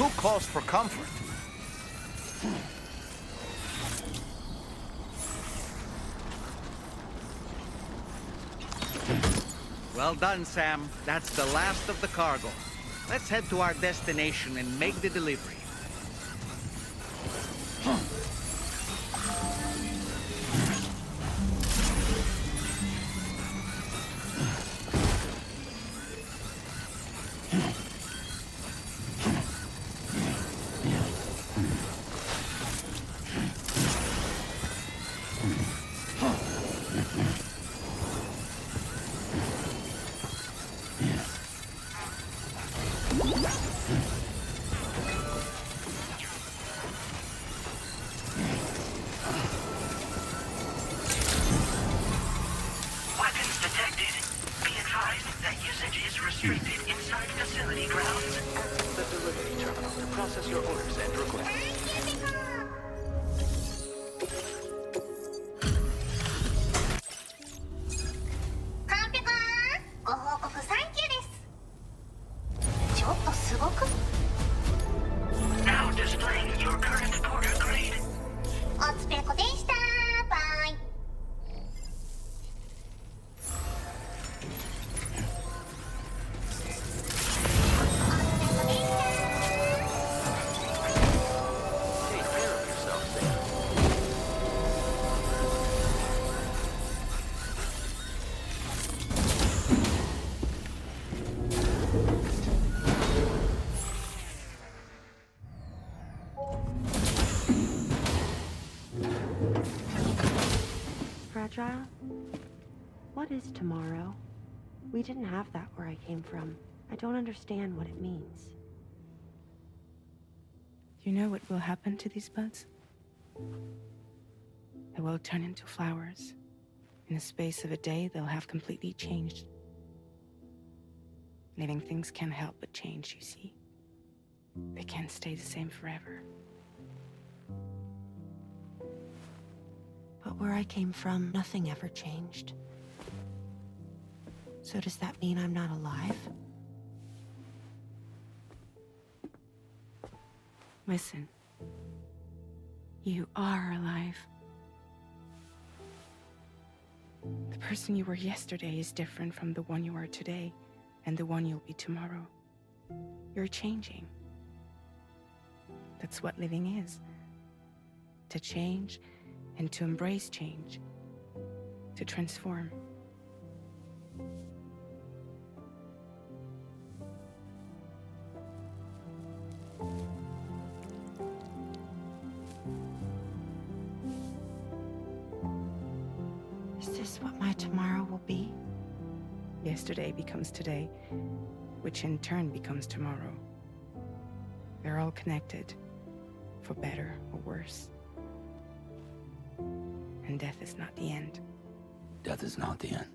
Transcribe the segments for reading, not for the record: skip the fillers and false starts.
Who calls for comfort? Well done, Sam. That's the last of the cargo. Let's head to our destination and make the delivery. Fragile? What is tomorrow? We didn't have that where I came from. I don't understand what it means. You know what will happen to these buds? They will turn into flowers. In the space of a day, they'll have completely changed. Living things can't help but change, you see. They can't stay the same forever. But where I came from, nothing ever changed. So does that mean I'm not alive? Listen. You are alive. The person you were yesterday is different from the one you are today, and the one you'll be tomorrow. You're changing. That's what living is. To change, and to embrace change. To transform. Is this what my tomorrow will be? Yesterday becomes today, which in turn becomes tomorrow. They're all connected, for better or worse. And death is not the end. Death is not the end.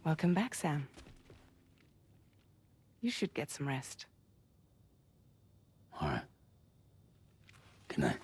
Welcome back, Sam. You should get some rest. All right. Good night.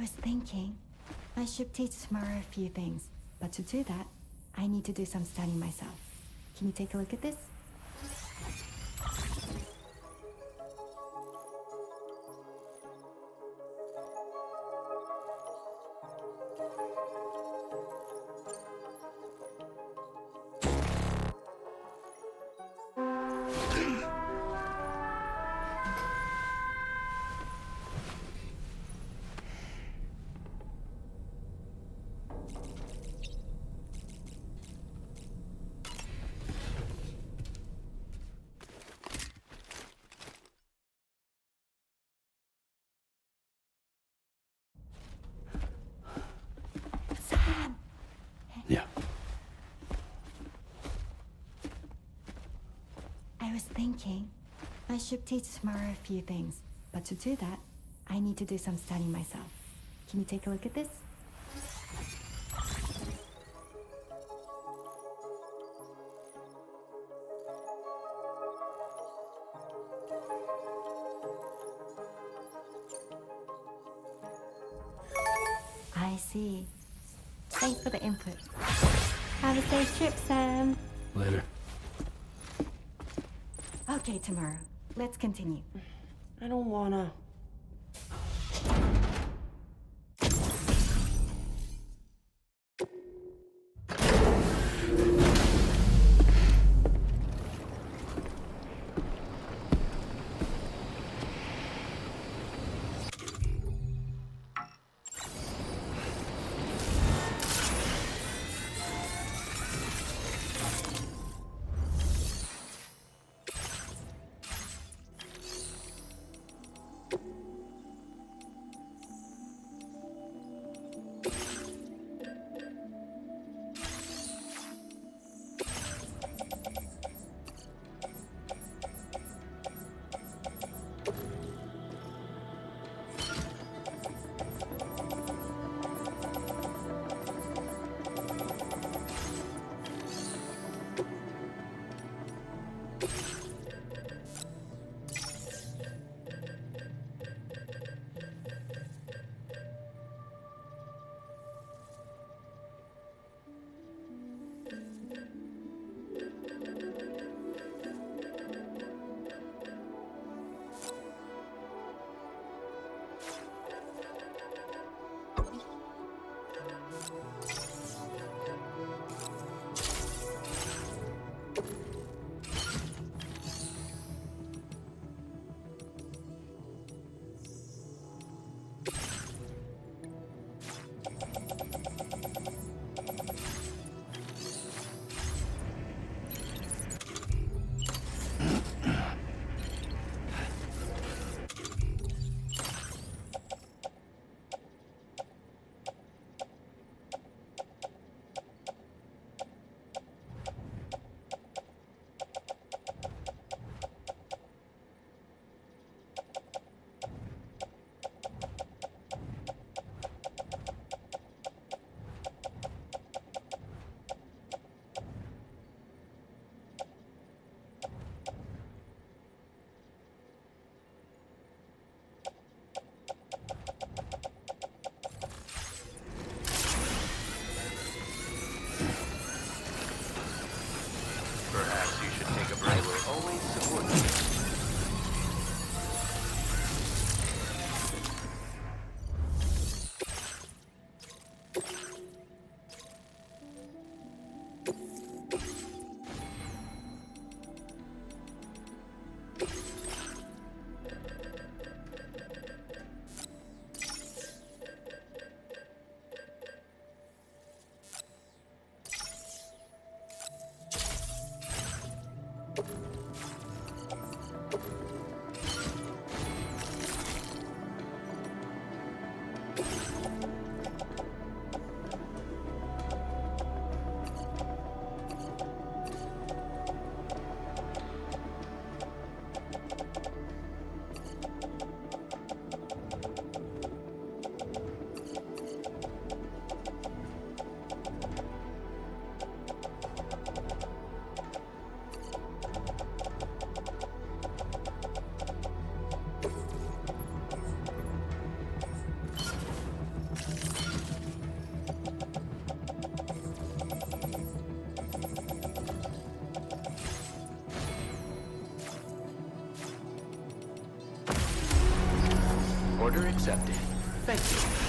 I was thinking, I should teach tomorrow a few things, but to do that, I need to do some studying myself. Can you take a look at this? Sam! Yeah. I was thinking, I should teach tomorrow a few things, but to do that, I need to do some studying myself. Can you take a look at this? I see. Thanks for the input. Have a safe trip, Sam. Later. Okay, tomorrow. Let's continue. I don't wanna. Order accepted. Thank you.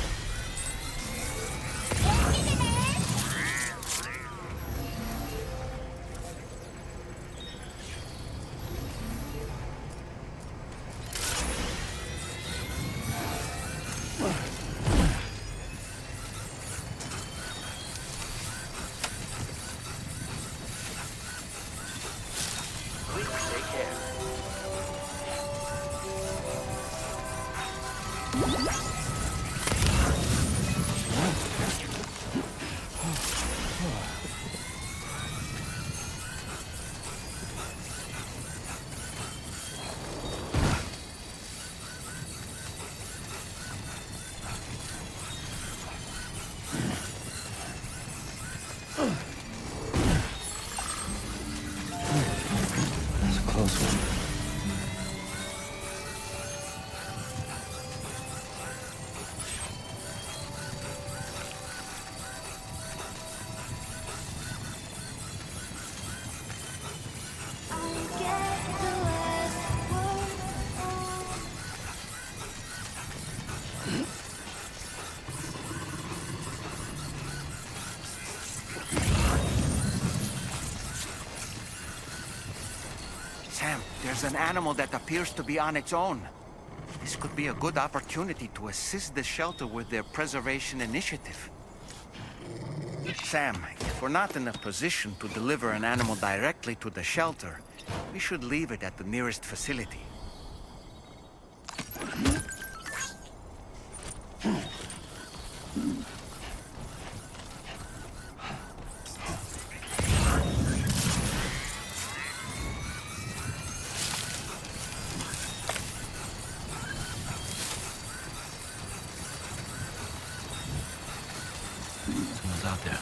Sam, there's an animal that appears to be on its own. This could be a good opportunity to assist the shelter with their preservation initiative. Sam, if we're not in a position to deliver an animal directly to the shelter, we should leave it at the nearest facility. Someone's out there.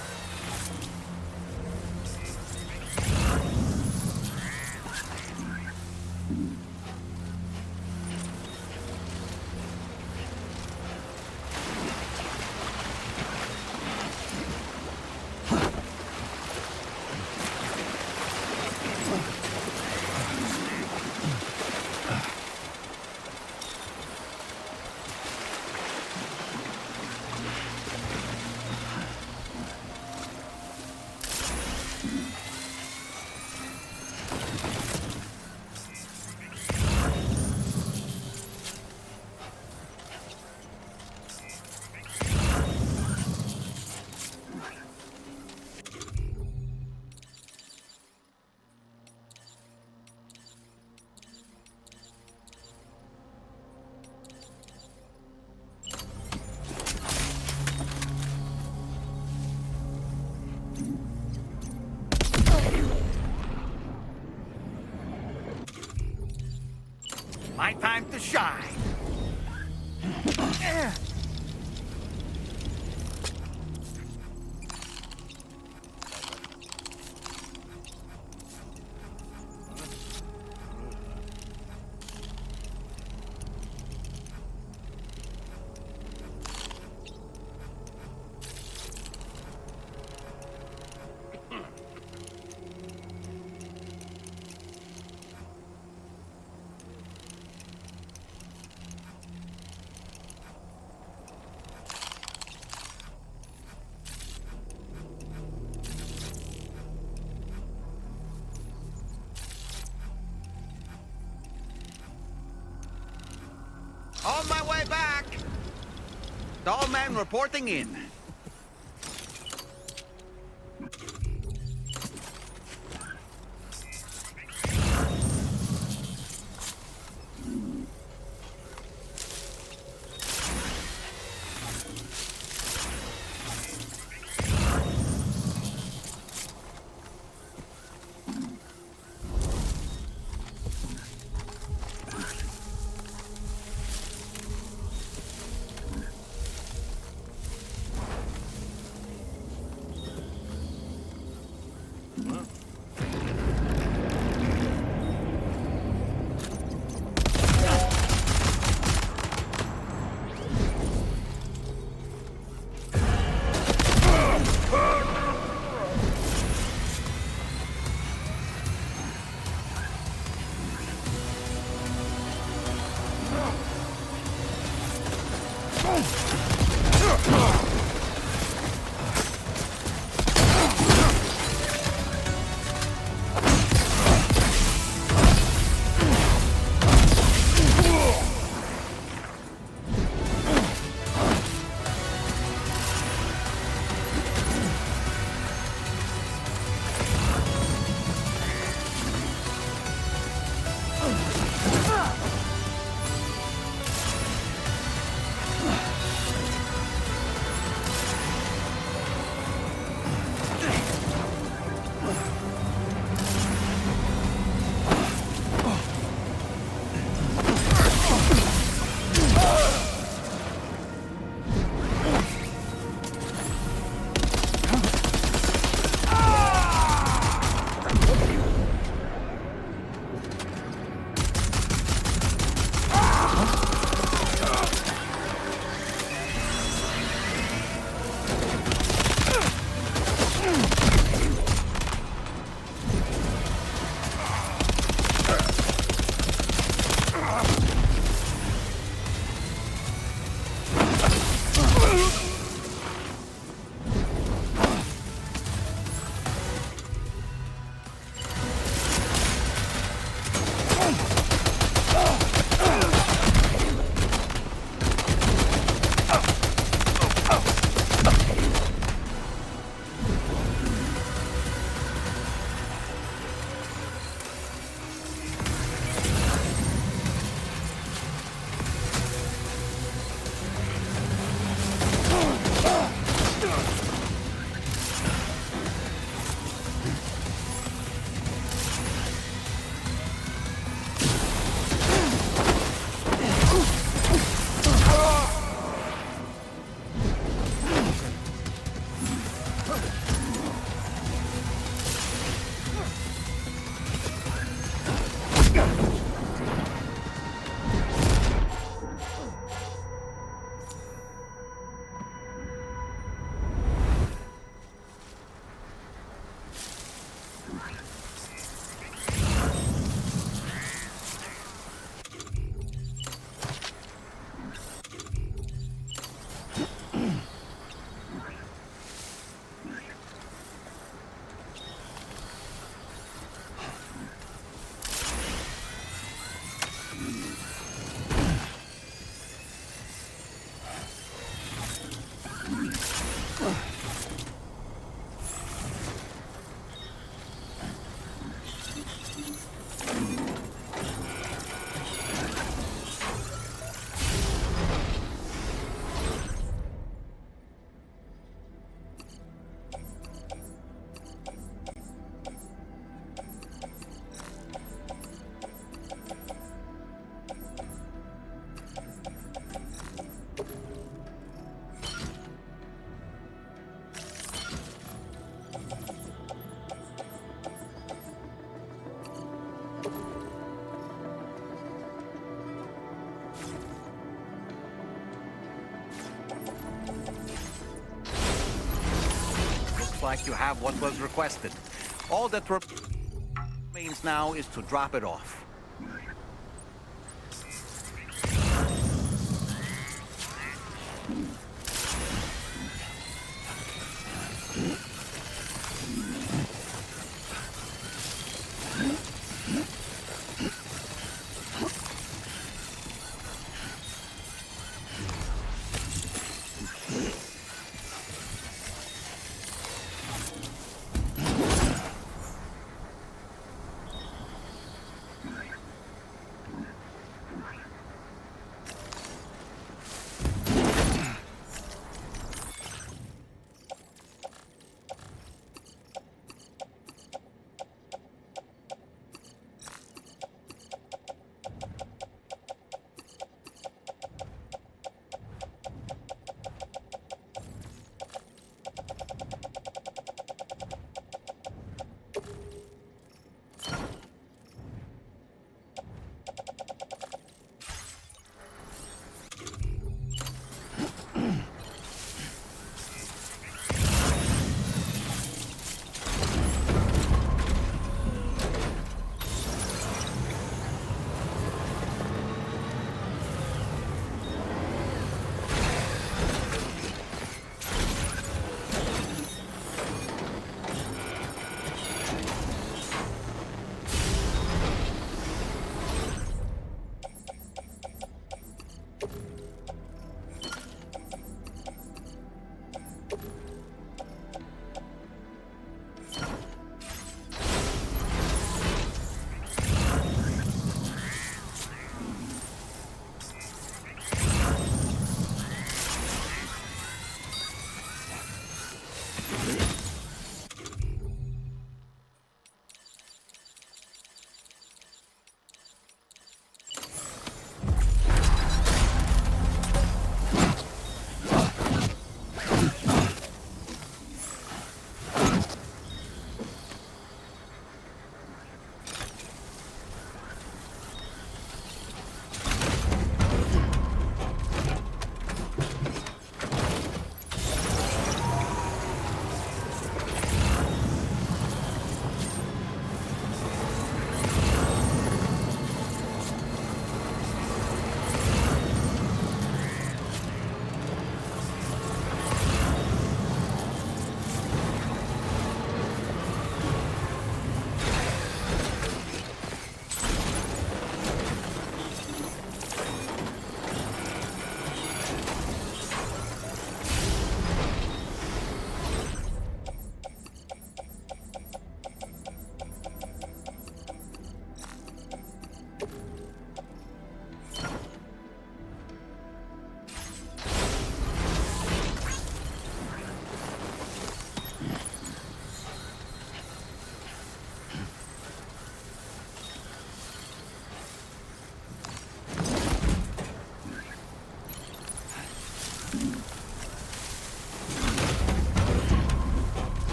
My time to shine! On my way back! Tall man reporting in. Looks like you have what was requested. All that remains now is to drop it off.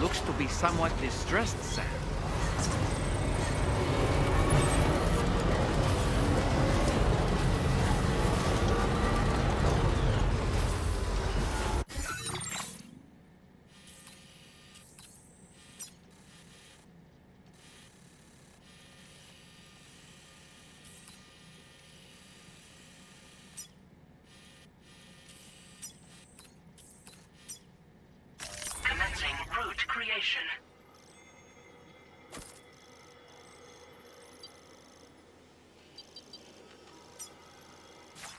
Looks to be somewhat distressed, Sam. Commencing route creation.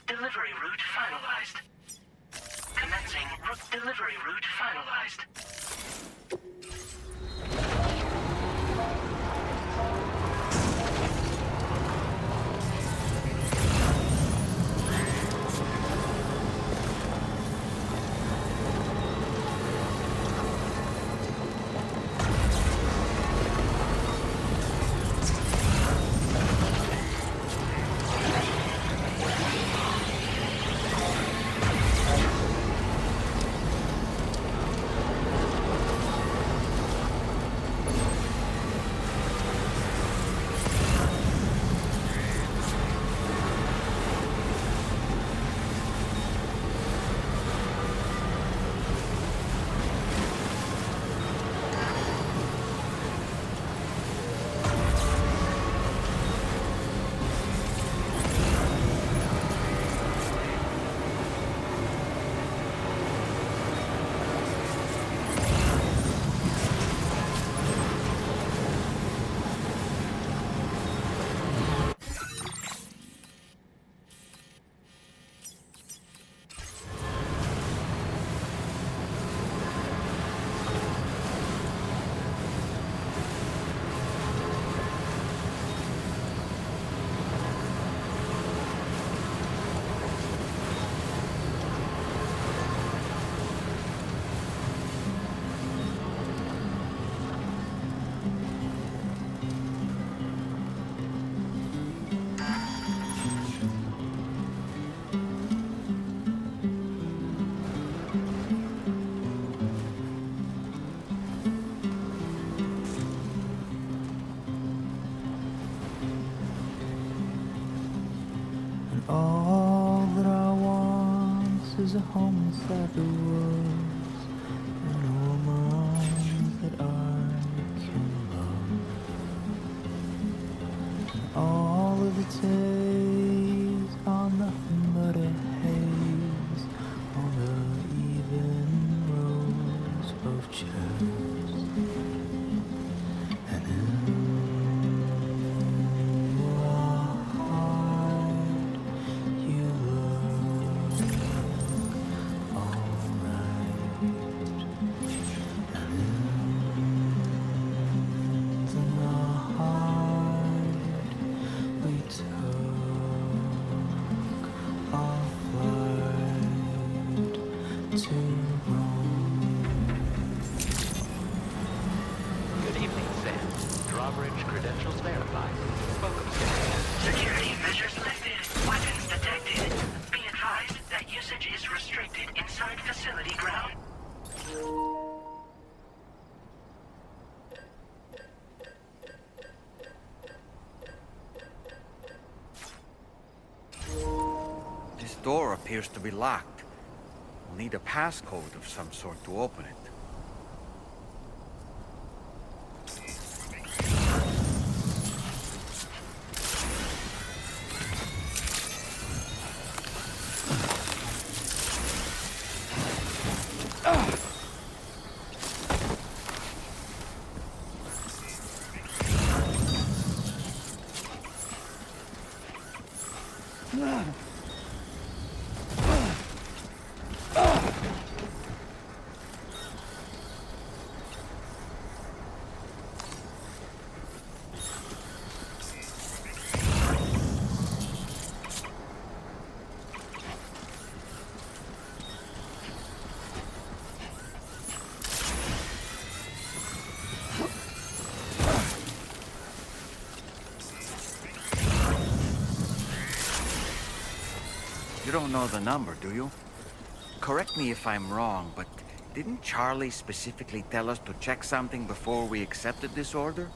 Delivery route finalized. Commencing delivery route finalized. All that I want is a home inside the woods and a woman that I can love. All of the days are nothing but a haze on the even rows of chairs. And in your heart, you look alright. And in the heart, we took our flight to Rome. Good evening, Sam. Drawbridge credentials verified. Welcome, Sam. Security measures lifted. Weapons detected. Be advised that usage is restricted inside facility ground. This door appears to be locked. We'll need a passcode of some sort to open it. You don't know the number, do you? Correct me if I'm wrong, but didn't Charlie specifically tell us to check something before we accepted this order?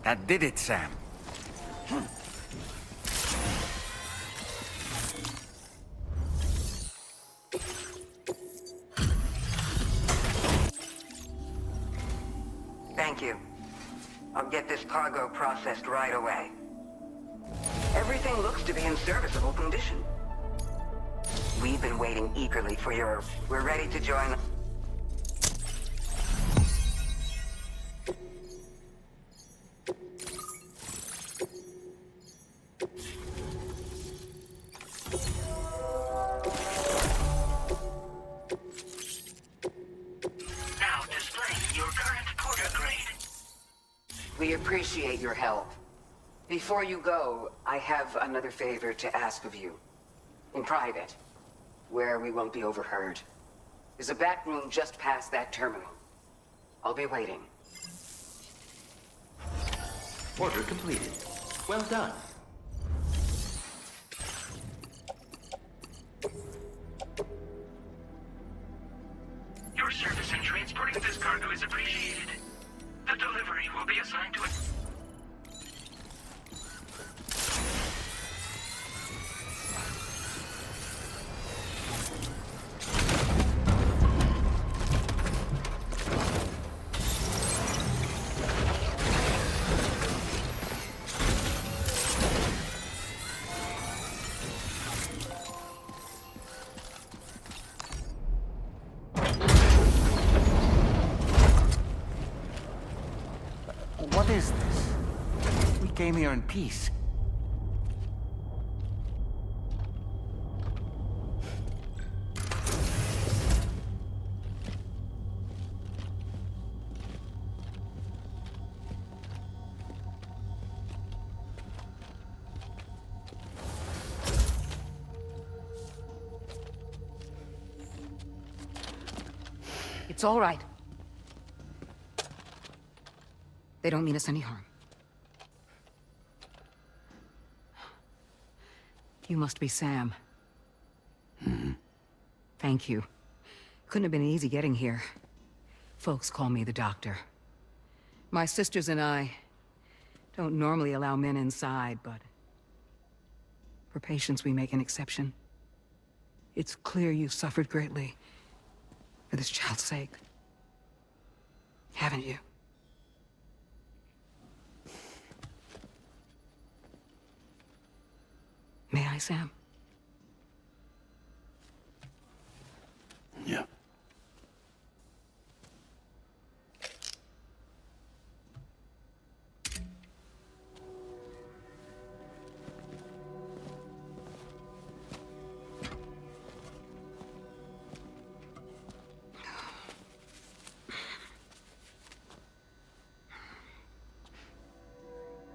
That did it, Sam. Thank you. I'll get this cargo processed right away. Everything looks to be in serviceable condition. We've been waiting eagerly for your... We're ready to join... Now displaying your current porter grade. We appreciate your help. Before you go, I have another favor to ask of you. In private, where we won't be overheard. There's a back room just past that terminal. I'll be waiting. Order completed. Well done. Your service in transporting this cargo is appreciated. The delivery will be assigned to a... came here in peace. It's all right. They don't mean us any harm. You must be Sam. Thank you. Couldn't have been easy getting here. Folks call me the doctor. My sisters and I don't normally allow men inside, but for patients we make an exception. It's clear you've suffered greatly for this child's sake. Haven't you? May I, Sam? Yeah.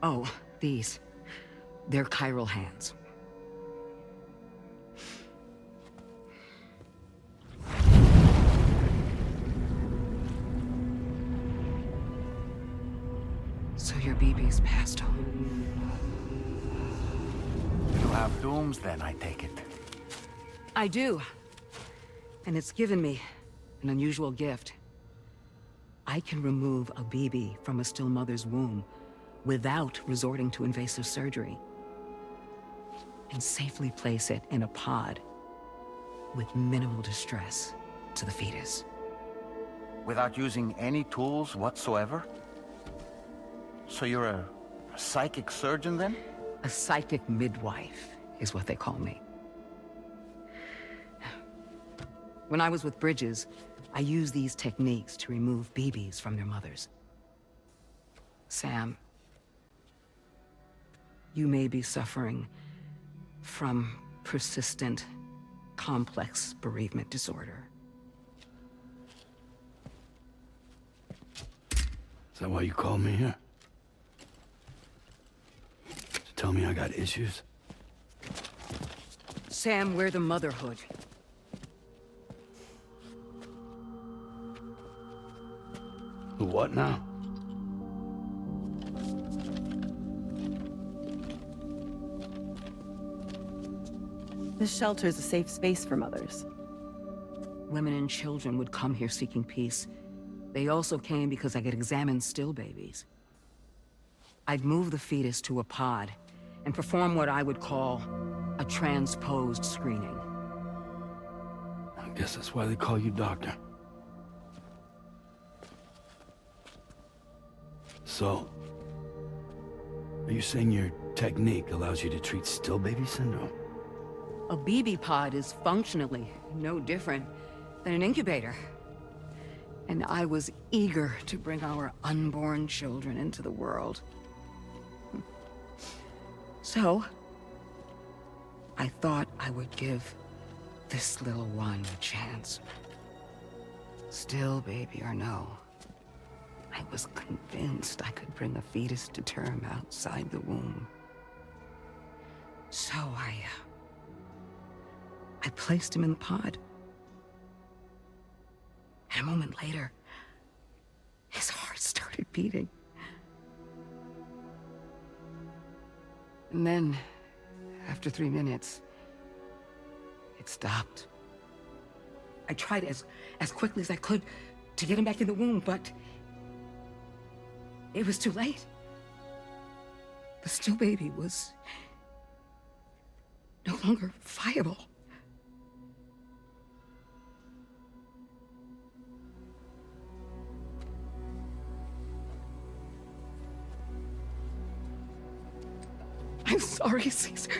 Oh, these. They're chiral hands. So your BB's passed on. You have dooms then, I take it. I do. And it's given me an unusual gift. I can remove a BB from a still mother's womb without resorting to invasive surgery, and safely place it in a pod with minimal distress to the fetus. Without using any tools whatsoever? So you're a psychic surgeon then? A psychic midwife is what they call me. When I was with Bridges, I used these techniques to remove BBs from their mothers. Sam, you may be suffering from persistent, complex bereavement disorder. Is that why you called me here? To tell me I got issues? Sam, we're the motherhood. The what now? This shelter is a safe space for mothers. Women and children would come here seeking peace. They also came because I could examine still babies. I'd move the fetus to a pod and perform what I would call a transposed screening. I guess that's why they call you doctor. So, are you saying your technique allows you to treat still baby syndrome? A BB pod is functionally no different than an incubator. And I was eager to bring our unborn children into the world. So, I thought I would give this little one a chance. Still baby or no, I was convinced I could bring a fetus to term outside the womb. So I placed him in the pod. And a moment later, his heart started beating. And then, after 3 minutes, it stopped. I tried as quickly as I could to get him back in the womb, but it was too late. The still baby was no longer viable. I'm sorry, Caesar.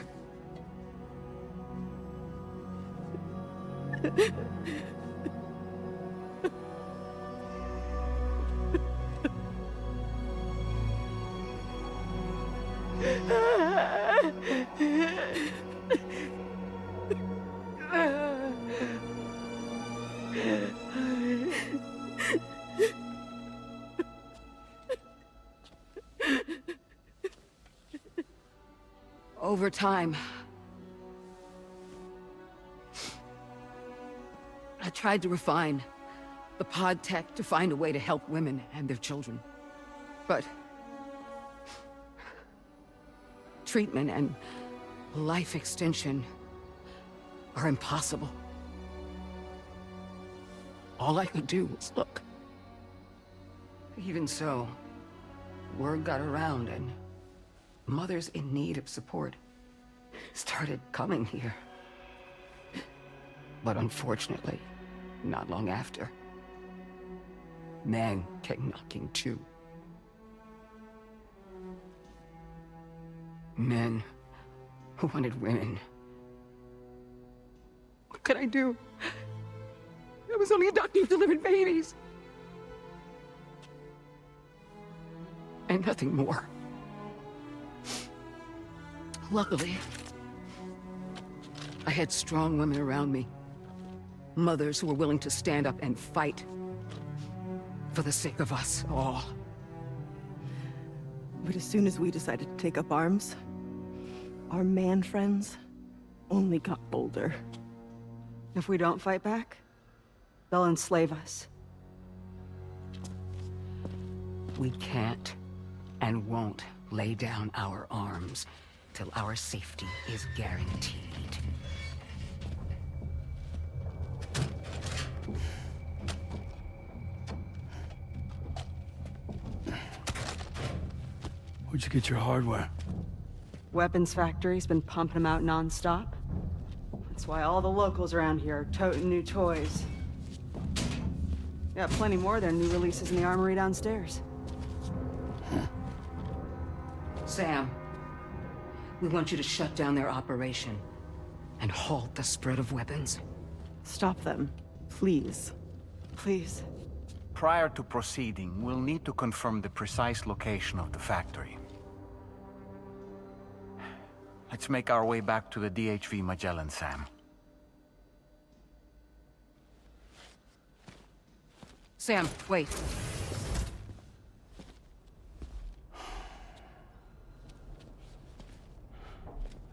Over time, I tried to refine the pod tech to find a way to help women and their children. But treatment and life extension are impossible. All I could do was look. Even so, word got around and mothers in need of support started coming here. But unfortunately, not long after, men came knocking too. Men who wanted women. What could I do? I was only a doctor who delivered babies. And nothing more. Luckily, I had strong women around me. Mothers who were willing to stand up and fight for the sake of us all. But as soon as we decided to take up arms, our man friends only got bolder. If we don't fight back, they'll enslave us. We can't and won't lay down our arms till our safety is guaranteed. Where'd you get your hardware? Weapons factory's been pumping them out non-stop. That's why all the locals around here are toting new toys. Yeah, plenty more of their new releases in the armory downstairs. Sam, we want you to shut down their operation and halt the spread of weapons. Stop them, please. Please. Prior to proceeding, we'll need to confirm the precise location of the factory. Let's make our way back to the DHV Magellan, Sam. Sam, wait.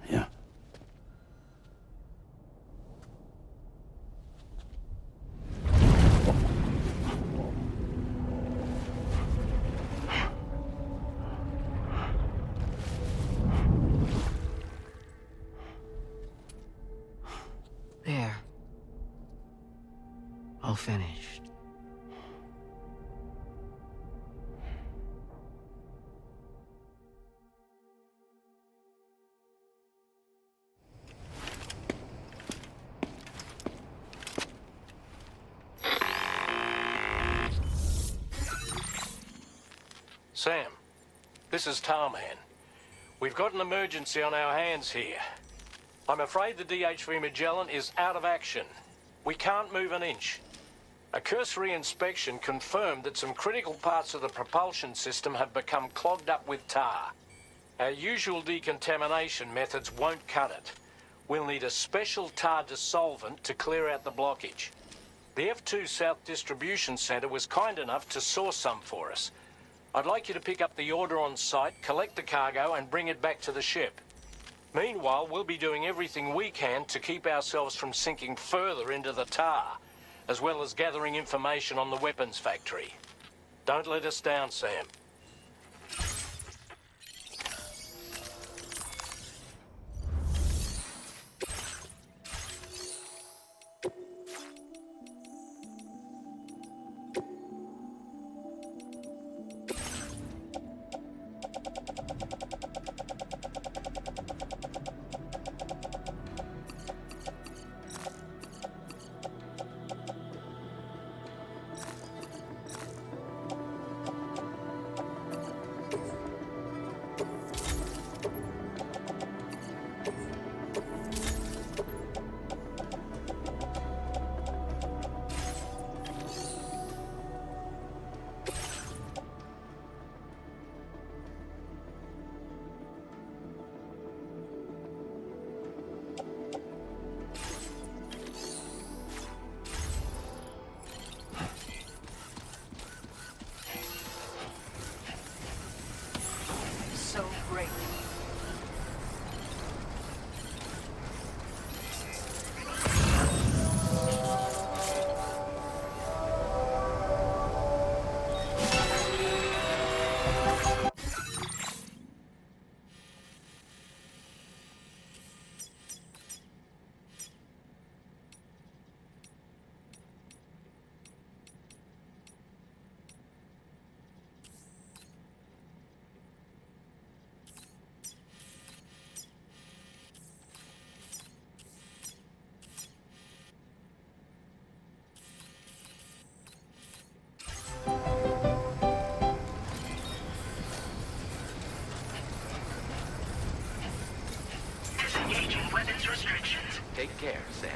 Yeah. There. All finished. Sam, this is Tarman. We've got an emergency on our hands here. I'm afraid the DHV Magellan is out of action. We can't move an inch. A cursory inspection confirmed that some critical parts of the propulsion system have become clogged up with tar. Our usual decontamination methods won't cut it. We'll need a special tar dissolvent to clear out the blockage. The F2 South Distribution Center was kind enough to source some for us. I'd like you to pick up the order on site, collect the cargo, and bring it back to the ship. Meanwhile, we'll be doing everything we can to keep ourselves from sinking further into the tar, as well as gathering information on the weapons factory. Don't let us down, Sam. weapons restrictions. Take care, Sam.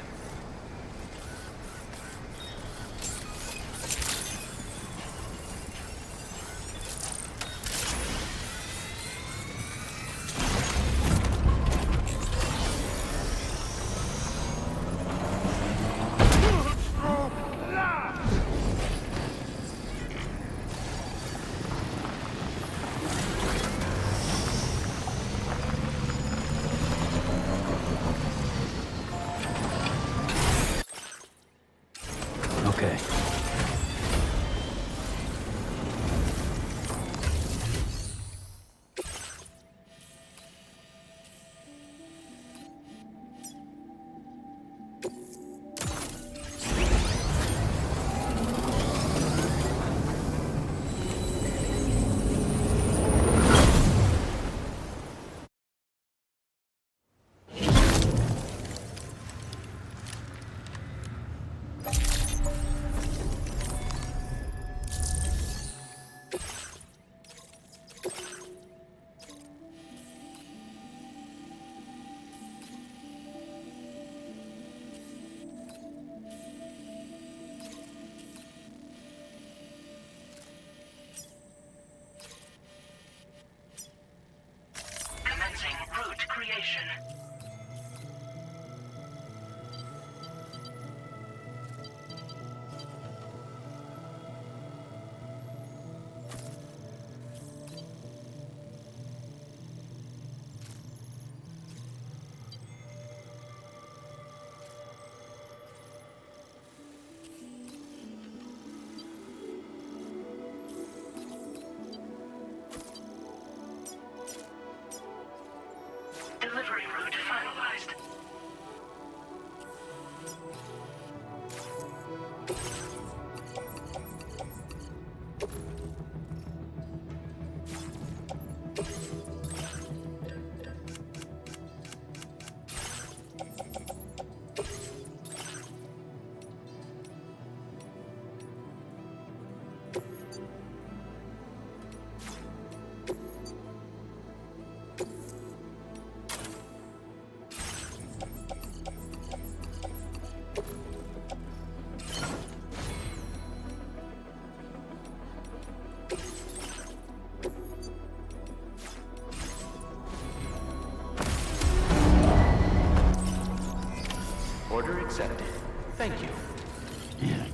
Okay. Commencing route creation. Delivery route finalized. Order accepted. Thank you. Yeah.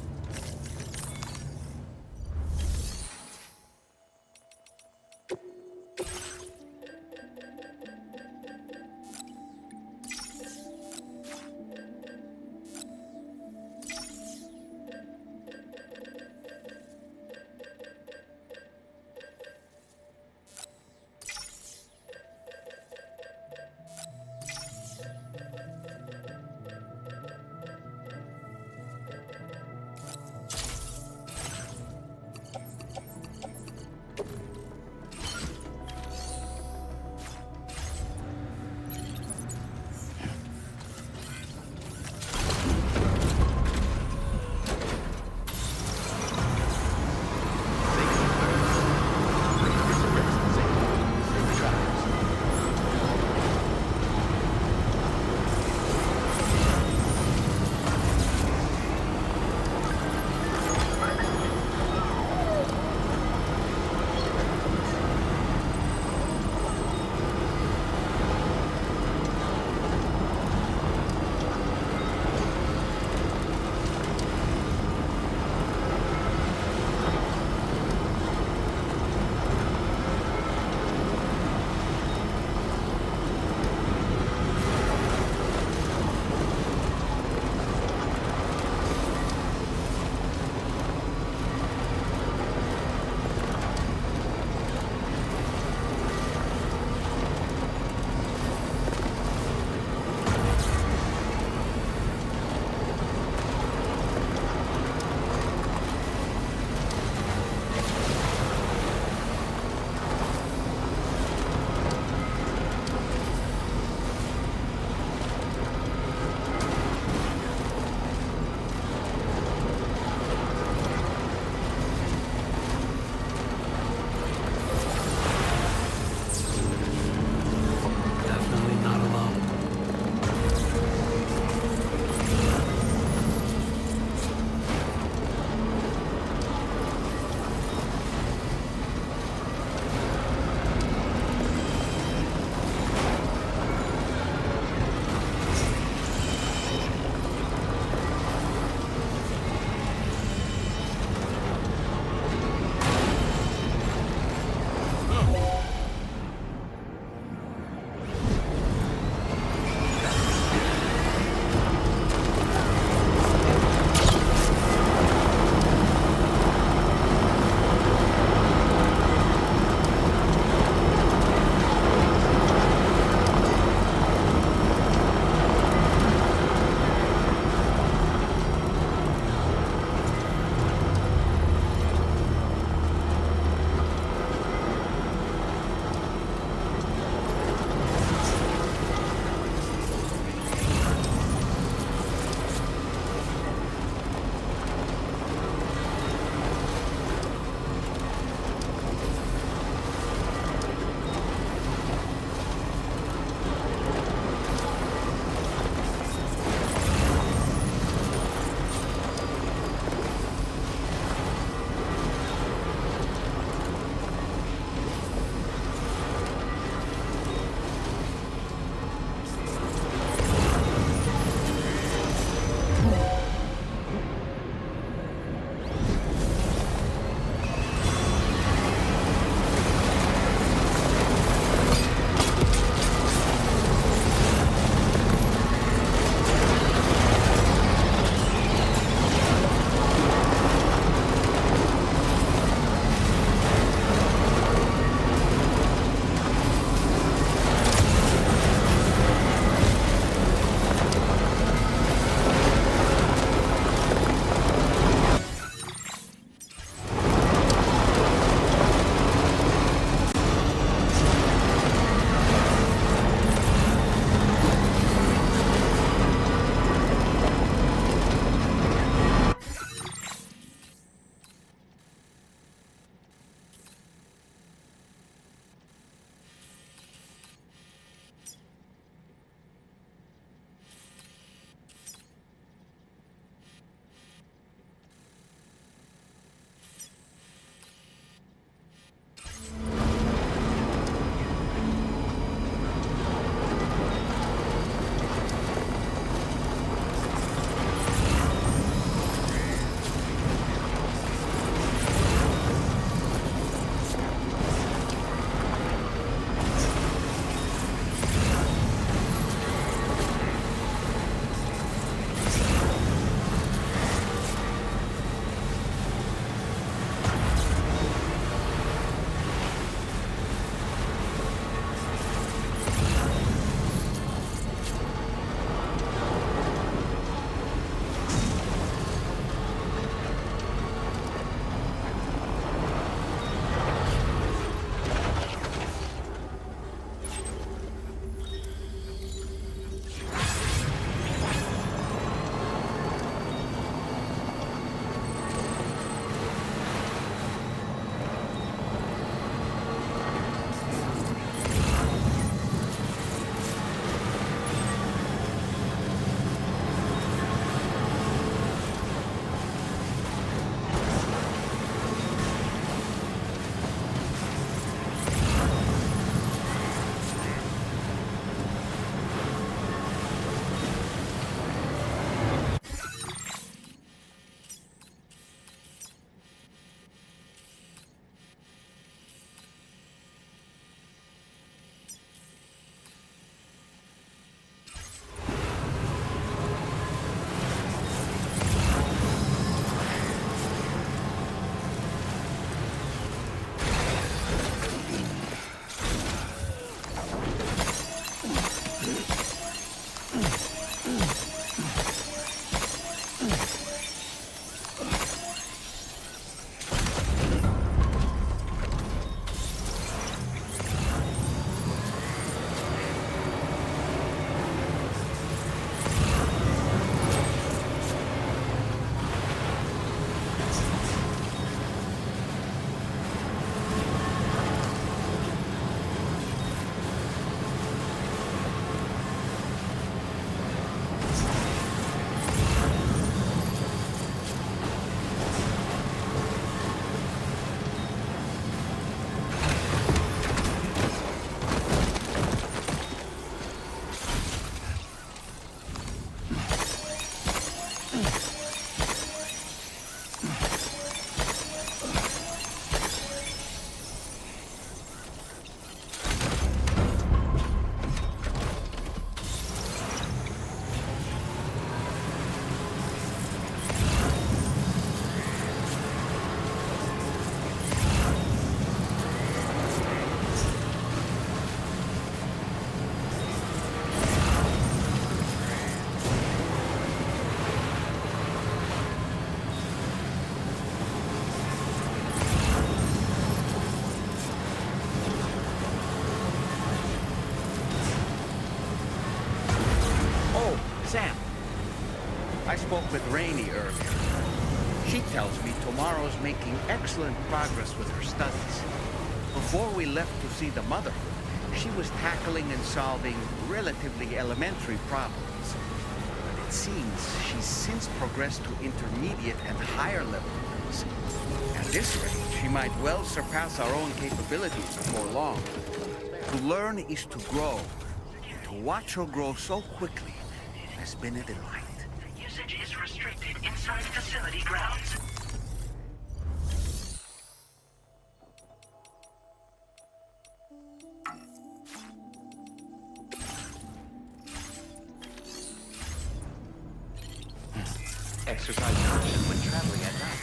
Sam, I spoke with Rainey earlier. She tells me Tomorrow's making excellent progress with her studies. Before we left to see the mother, she was tackling and solving relatively elementary problems. But it seems she's since progressed to intermediate and higher level ones. At this rate, she might well surpass our own capabilities before long. To learn is to grow. To watch her grow so quickly has been a delight. Usage is restricted inside facility grounds. Exercise caution when traveling at night.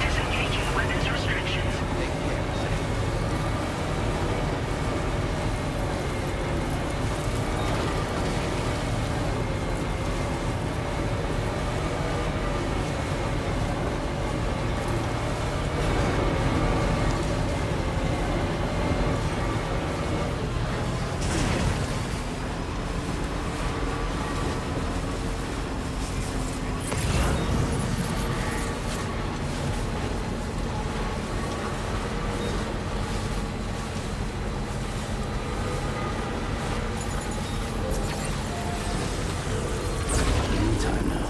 Disengaging weapons restrictions. Take care, Sam. Time now.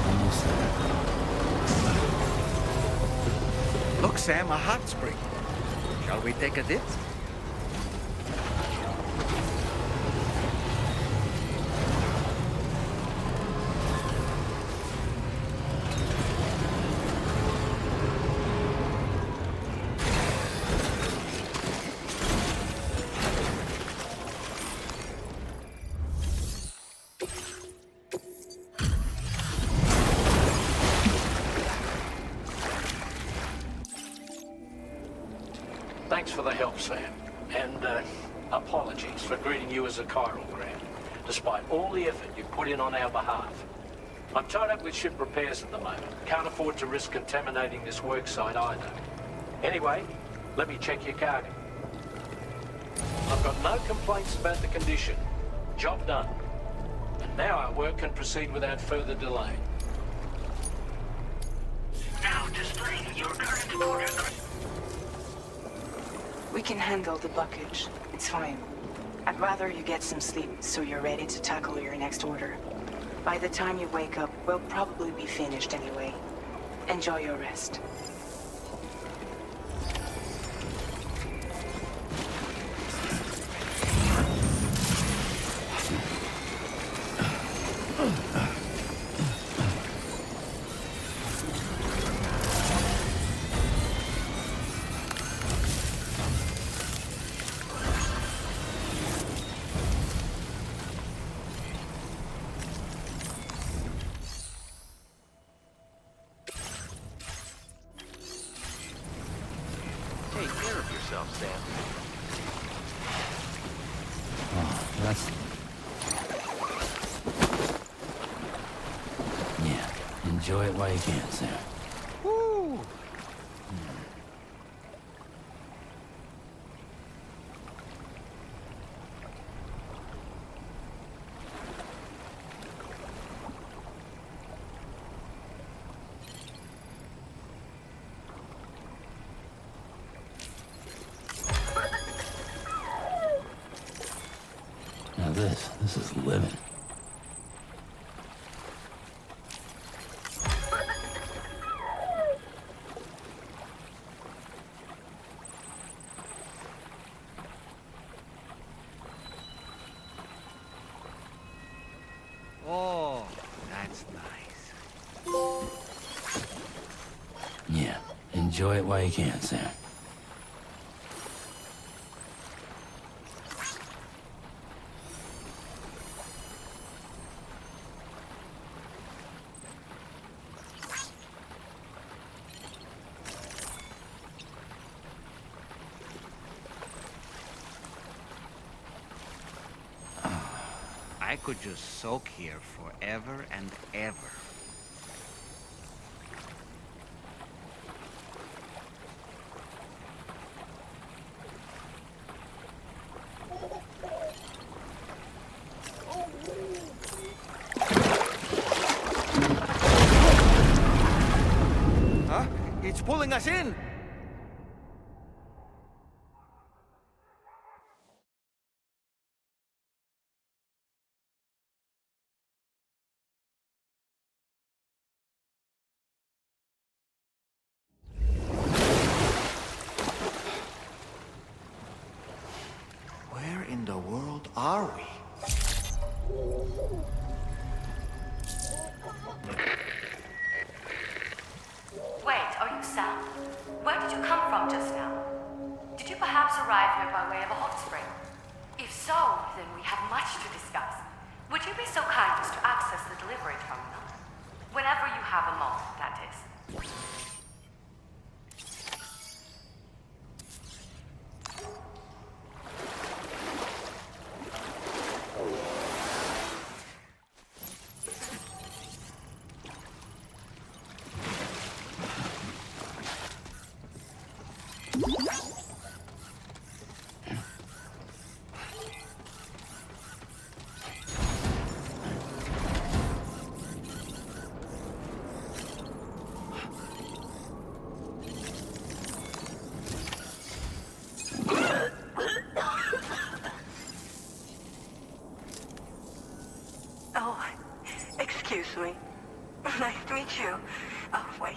Almost there. Look, Sam, a hot spring. Shall we take a dip? Thanks for the help, Sam. And apologies for greeting you as a chiral grant, despite all the effort you put in on our behalf. I'm tied up with ship repairs at the moment. Can't afford to risk contaminating this work site either. Anyway, let me check your cargo. I've got no complaints about the condition. Job done. And now our work can proceed without further delay. Now displaying your current order. We can handle the blockage. It's fine. I'd rather you get some sleep so you're ready to tackle your next order. By the time you wake up, we'll probably be finished anyway. Enjoy your rest. Take care of yourself, Sam. Oh, that's... Yeah, enjoy it while you can, Sam. Woo! Jesus, this is living. Oh, that's nice. Yeah, enjoy it while you can, Sam. I could just soak here forever and ever. Huh? It's pulling us in! Where in the world are we? Wait, are you Sam? Where did you come from just now? Did you perhaps arrive here by way of a hot spring? If so, then we have much to discuss. Would you be so kind as to access the delivery terminal? Whenever you have a moment, that is. Oh, excuse me. Nice to meet you. Oh, wait.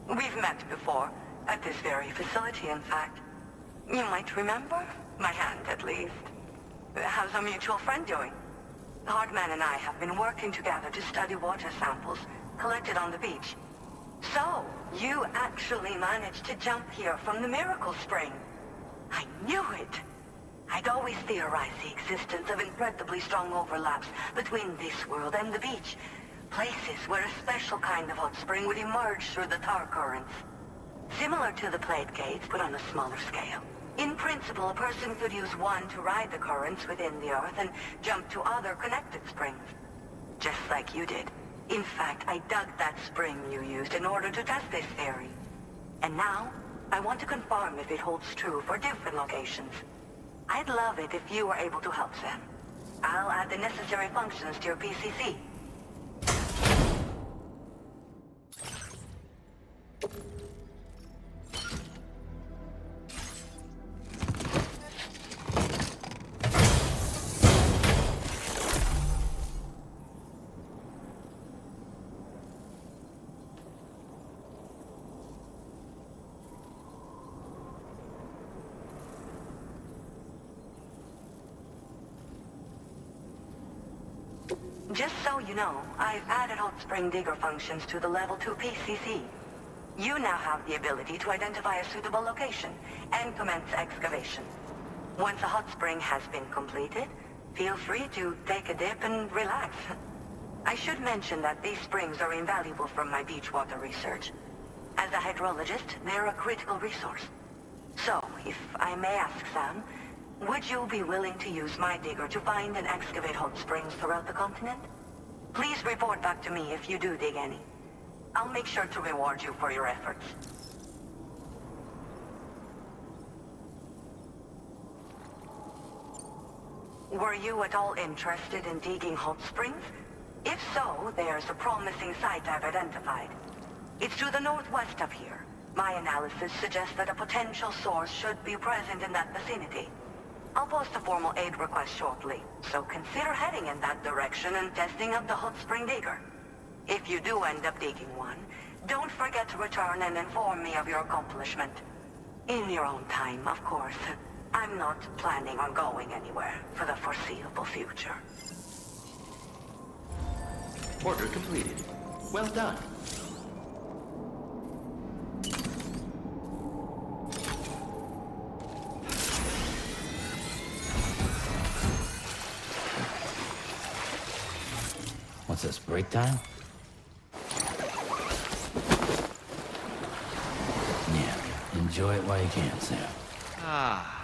We've met before. At this very facility, in fact. You might remember? My hand, at least. How's our mutual friend doing? Hardman and I have been working together to study water samples collected on the beach. So, you actually managed to jump here from the Miracle Spring. I knew it! I'd always theorized the existence of incredibly strong overlaps between this world and the beach. Places where a special kind of hot spring would emerge through the tar currents. Similar to the plate gates, but on a smaller scale. In principle, a person could use one to ride the currents within the Earth and jump to other connected springs. Just like you did. In fact, I dug that spring you used in order to test this theory. And now, I want to confirm if it holds true for different locations. I'd love it if you were able to help Sam. I'll add the necessary functions to your PCC. Just so you know, I've added hot spring digger functions to the level 2 PCC. You now have the ability to identify a suitable location and commence excavation. Once a hot spring has been completed, feel free to take a dip and relax. I should mention that these springs are invaluable from my beach water research. As a hydrologist, they're a critical resource. So, if I may ask, Sam, would you be willing to use my digger to find and excavate hot springs throughout the continent? Please report back to me if you do dig any. I'll make sure to reward you for your efforts. Were you at all interested in digging hot springs? If so, there's a promising site I've identified. It's to the northwest of here. My analysis suggests that a potential source should be present in that vicinity. I'll post a formal aid request shortly, so consider heading in that direction and testing out the hot spring digger. If you do end up digging one, don't forget to return and inform me of your accomplishment. In your own time, of course. I'm not planning on going anywhere for the foreseeable future. Order completed. Well done. What's this, break time? Yeah, enjoy it while you can, Sam. Ah.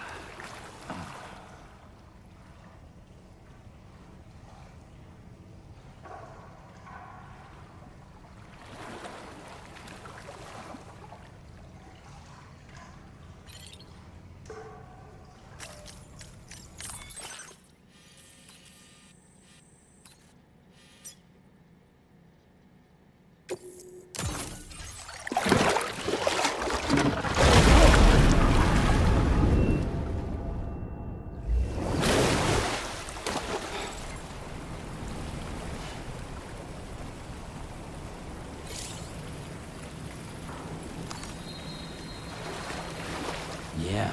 Yeah.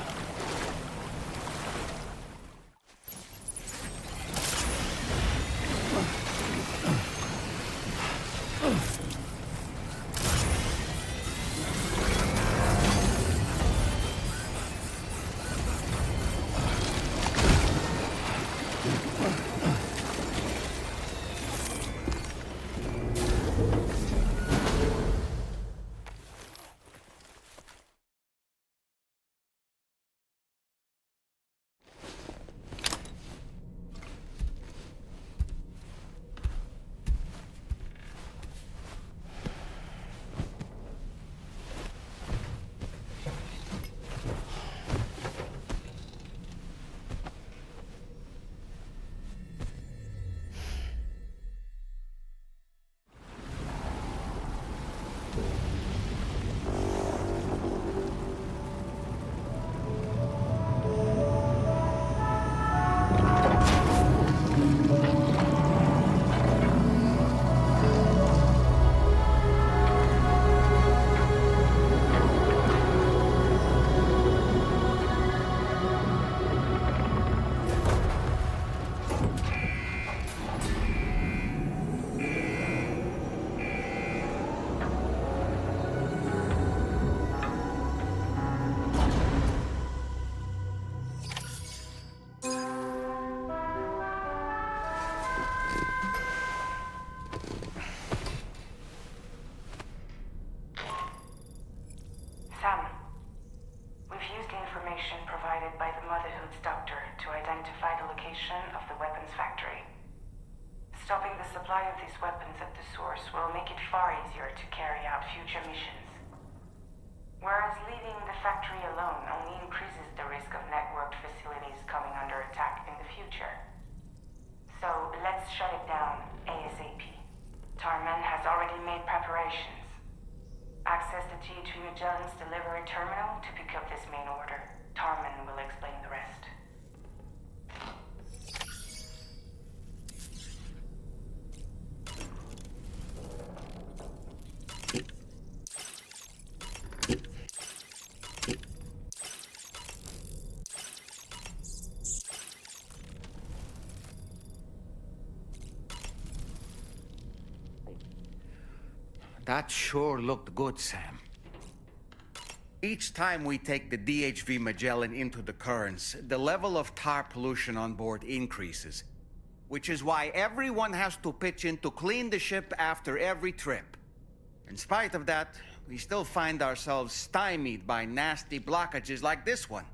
Sam, we've used the information provided by the Motherhood's doctor to identify the location of the weapons factory. Stopping the supply of these weapons at the source will make it far easier to carry out future missions. Whereas leaving the factory alone only increases the risk of networked facilities coming under attack in the future. So let's shut it down ASAP. Tarman has already made preparations. Access the GHV Magellan's delivery terminal to pick up this main order. Tarman will explain the rest. That sure looked good, Sam. Each time we take the DHV Magellan into the currents, the level of tar pollution on board increases, which is why everyone has to pitch in to clean the ship after every trip. In spite of that, we still find ourselves stymied by nasty blockages like this one.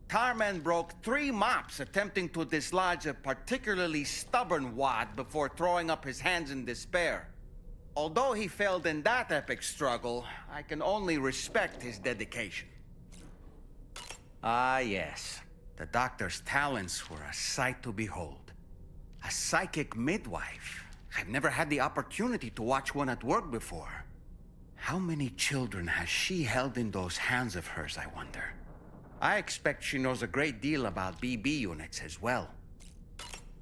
Tarman broke 3 mops attempting to dislodge a particularly stubborn wad before throwing up his hands in despair. Although he failed in that epic struggle, I can only respect his dedication. Ah, yes. The doctor's talents were a sight to behold. A psychic midwife. I've never had the opportunity to watch one at work before. How many children has she held in those hands of hers, I wonder? I expect she knows a great deal about BB units as well.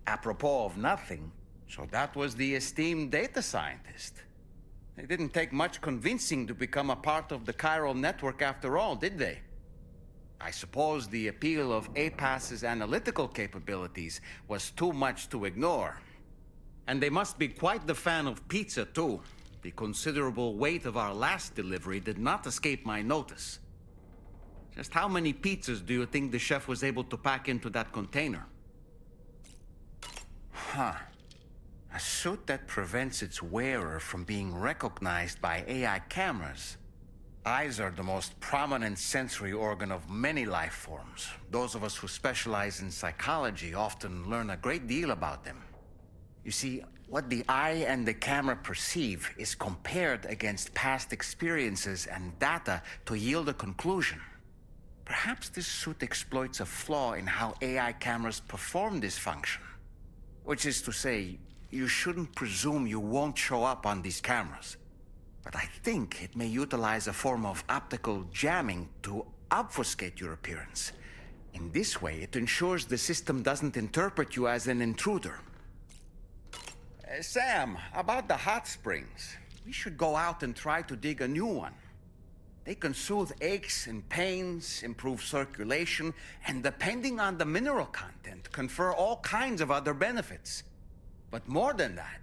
Apropos of nothing, so that was the esteemed data scientist. It didn't take much convincing to become a part of the chiral network after all, did they? I suppose the appeal of APAS's analytical capabilities was too much to ignore. And they must be quite the fan of pizza, too. The considerable weight of our last delivery did not escape my notice. Just how many pizzas do you think the chef was able to pack into that container? Huh. A suit that prevents its wearer from being recognized by AI cameras. Eyes are the most prominent sensory organ of many life forms. Those of us who specialize in psychology often learn a great deal about them. You see, what the eye and the camera perceive is compared against past experiences and data to yield a conclusion. Perhaps this suit exploits a flaw in how AI cameras perform this function. Which is to say, you shouldn't presume you won't show up on these cameras. But I think it may utilize a form of optical jamming to obfuscate your appearance. In this way, it ensures the system doesn't interpret you as an intruder. Sam, about the hot springs. We should go out and try to dig a new one. They can soothe aches and pains, improve circulation, and depending on the mineral content, confer all kinds of other benefits. But more than that,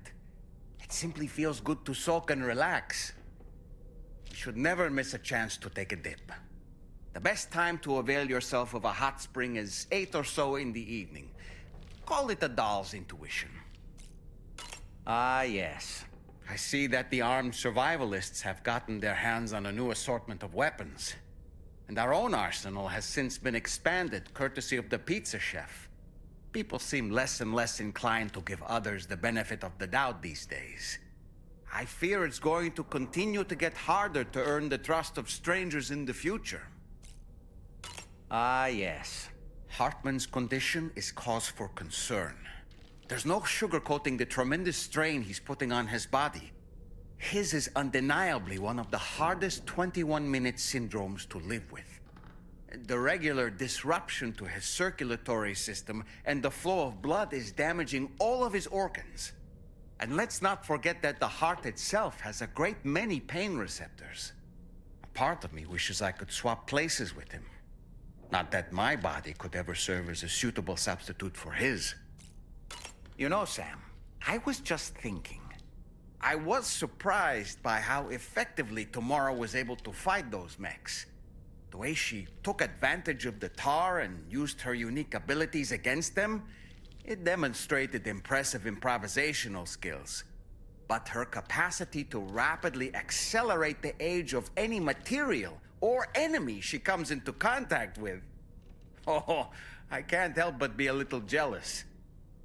it simply feels good to soak and relax. You should never miss a chance to take a dip. The best time to avail yourself of a hot spring is 8 or so in the evening. Call it a doll's intuition. Ah, yes. I see that the armed survivalists have gotten their hands on a new assortment of weapons. And our own arsenal has since been expanded, courtesy of the pizza chef. People seem less and less inclined to give others the benefit of the doubt these days. I fear it's going to continue to get harder to earn the trust of strangers in the future. Ah, yes. Hartman's condition is cause for concern. There's no sugarcoating the tremendous strain he's putting on his body. His is undeniably one of the hardest 21-minute syndromes to live with. The regular disruption to his circulatory system and the flow of blood is damaging all of his organs. And let's not forget that the heart itself has a great many pain receptors. A part of me wishes I could swap places with him. Not that my body could ever serve as a suitable substitute for his. You know, Sam, I was just thinking. I was surprised by how effectively Tomorrow was able to fight those mechs. The way she took advantage of the tar and used her unique abilities against them, it demonstrated impressive improvisational skills. But her capacity to rapidly accelerate the age of any material or enemy she comes into contact with. Oh, I can't help but be a little jealous.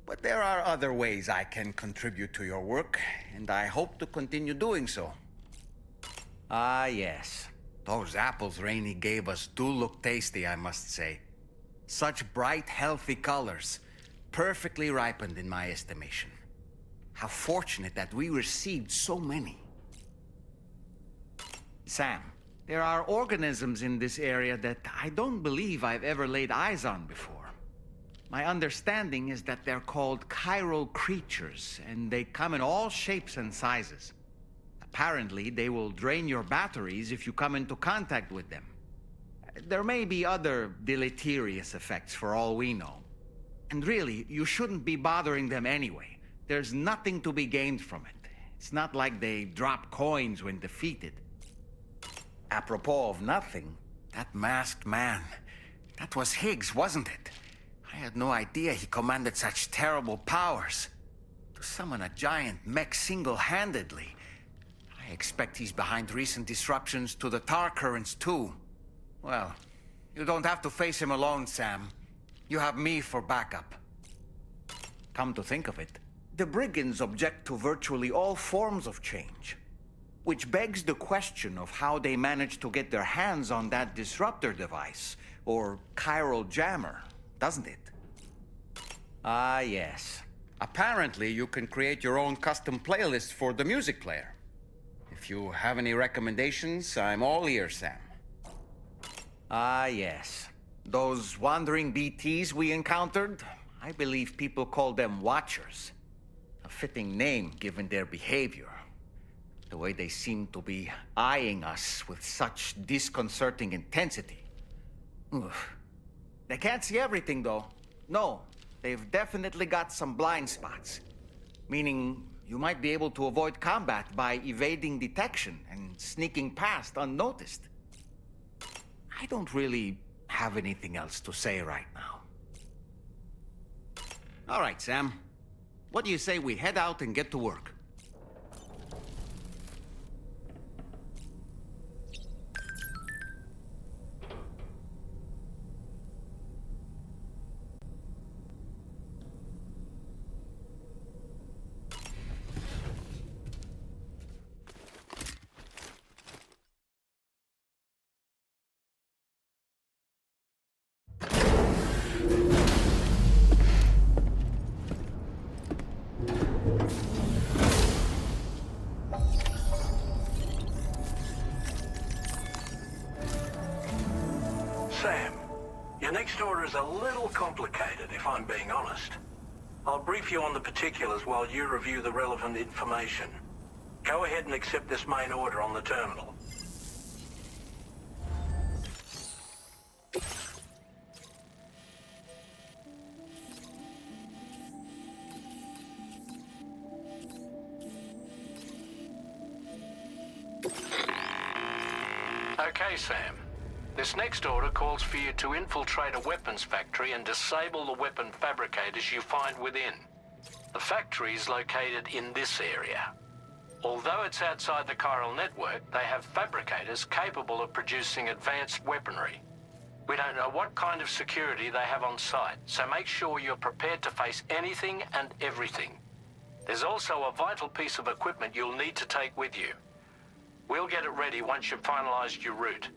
But there are other ways I can contribute to your work, and I hope to continue doing so. Ah, yes. Those apples Rainey gave us do look tasty, I must say. Such bright, healthy colors. Perfectly ripened in my estimation. How fortunate that we received so many. Sam, there are organisms in this area that I don't believe I've ever laid eyes on before. My understanding is that they're called chiral creatures, and they come in all shapes and sizes. Apparently, they will drain your batteries if you come into contact with them. There may be other deleterious effects for all we know. And really, you shouldn't be bothering them anyway. There's nothing to be gained from it. It's not like they drop coins when defeated. Apropos of nothing, that masked man, that was Higgs, wasn't it? I had no idea he commanded such terrible powers. To summon a giant mech single-handedly. I expect he's behind recent disruptions to the tar currents too. Well, you don't have to face him alone, Sam. You have me for backup. Come to think of it, the brigands object to virtually all forms of change. Which begs the question of how they managed to get their hands on that disruptor device, or chiral jammer, doesn't it? Ah, yes. Apparently, you can create your own custom playlist for the music player. If you have any recommendations, I'm all ears, Sam. Ah, yes. Those wandering BTs we encountered, I believe people call them Watchers. A fitting name given their behavior. The way they seem to be eyeing us with such disconcerting intensity. Oof. They can't see everything, though. No, they've definitely got some blind spots. Meaning, you might be able to avoid combat by evading detection and sneaking past unnoticed. I don't really have anything else to say right now. All right, Sam. What do you say we head out and get to work? Sam, your next order is a little complicated, if I'm being honest. I'll brief you on the particulars while you review the relevant information. Go ahead and accept this main order on the terminal. Okay, Sam. This next order calls for you to infiltrate a weapons factory and disable the weapon fabricators you find within. The factory is located in this area. Although it's outside the chiral network, they have fabricators capable of producing advanced weaponry. We don't know what kind of security they have on site, so make sure you're prepared to face anything and everything. There's also a vital piece of equipment you'll need to take with you. We'll get it ready once you've finalized your route.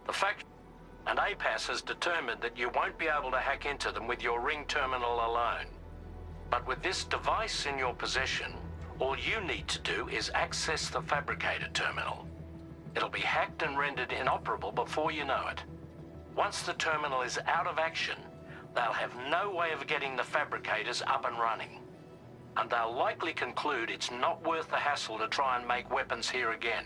The fact and APAS has determined that you won't be able to hack into them with your ring terminal alone. But with this device in your possession, all you need to do is access the fabricator terminal. It'll be hacked and rendered inoperable before you know it. Once the terminal is out of action, they'll have no way of getting the fabricators up and running. And they'll likely conclude it's not worth the hassle to try and make weapons here again.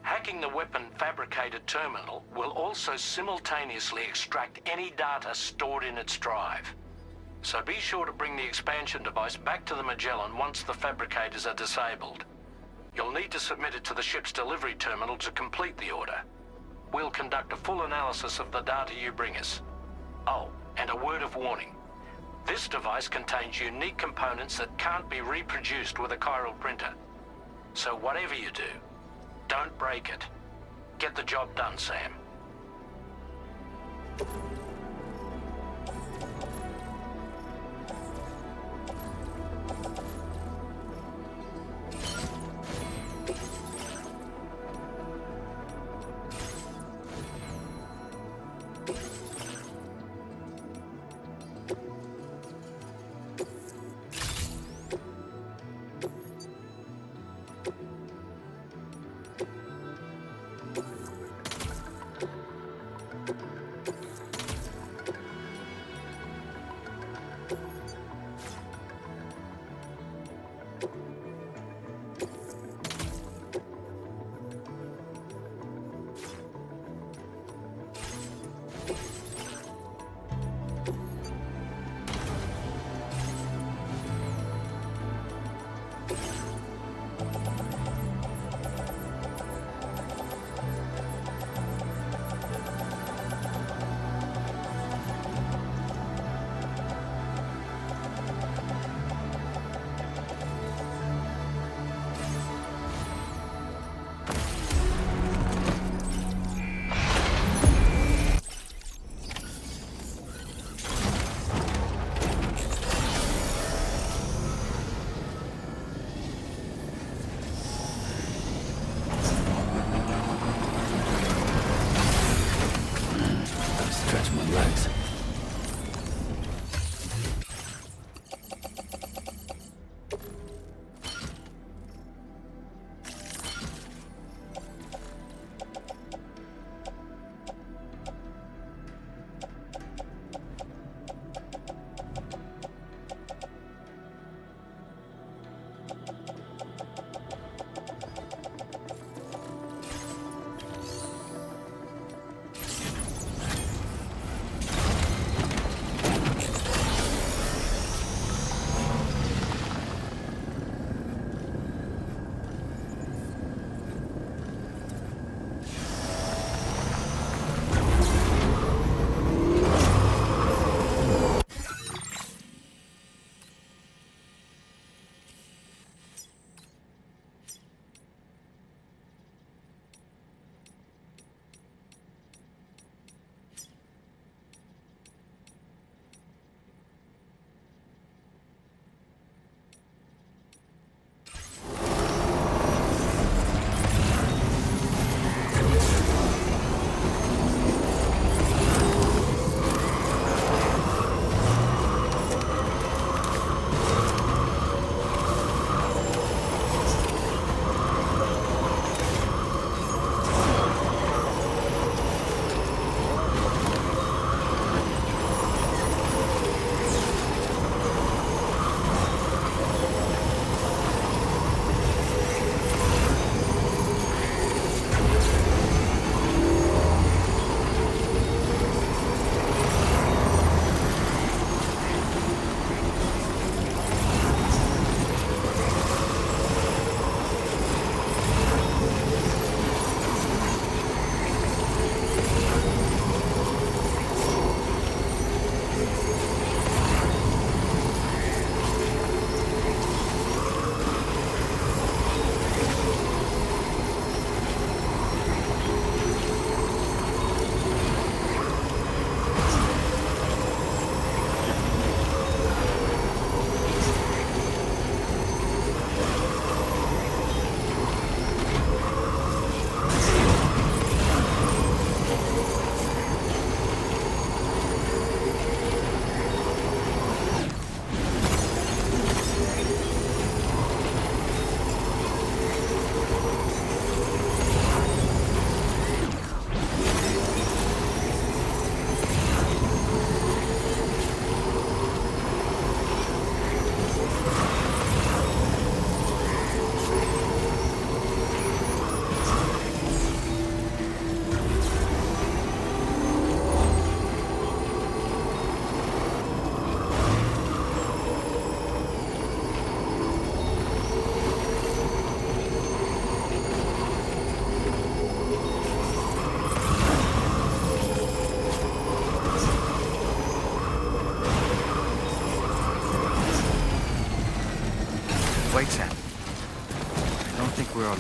Hacking the weapon fabricator terminal will also simultaneously extract any data stored in its drive. So be sure to bring the expansion device back to the Magellan once the fabricators are disabled. You'll need to submit it to the ship's delivery terminal to complete the order. We'll conduct a full analysis of the data you bring us. Oh, and a word of warning. This device contains unique components that can't be reproduced with a chiral printer. So whatever you do, don't break it. Get the job done, Sam.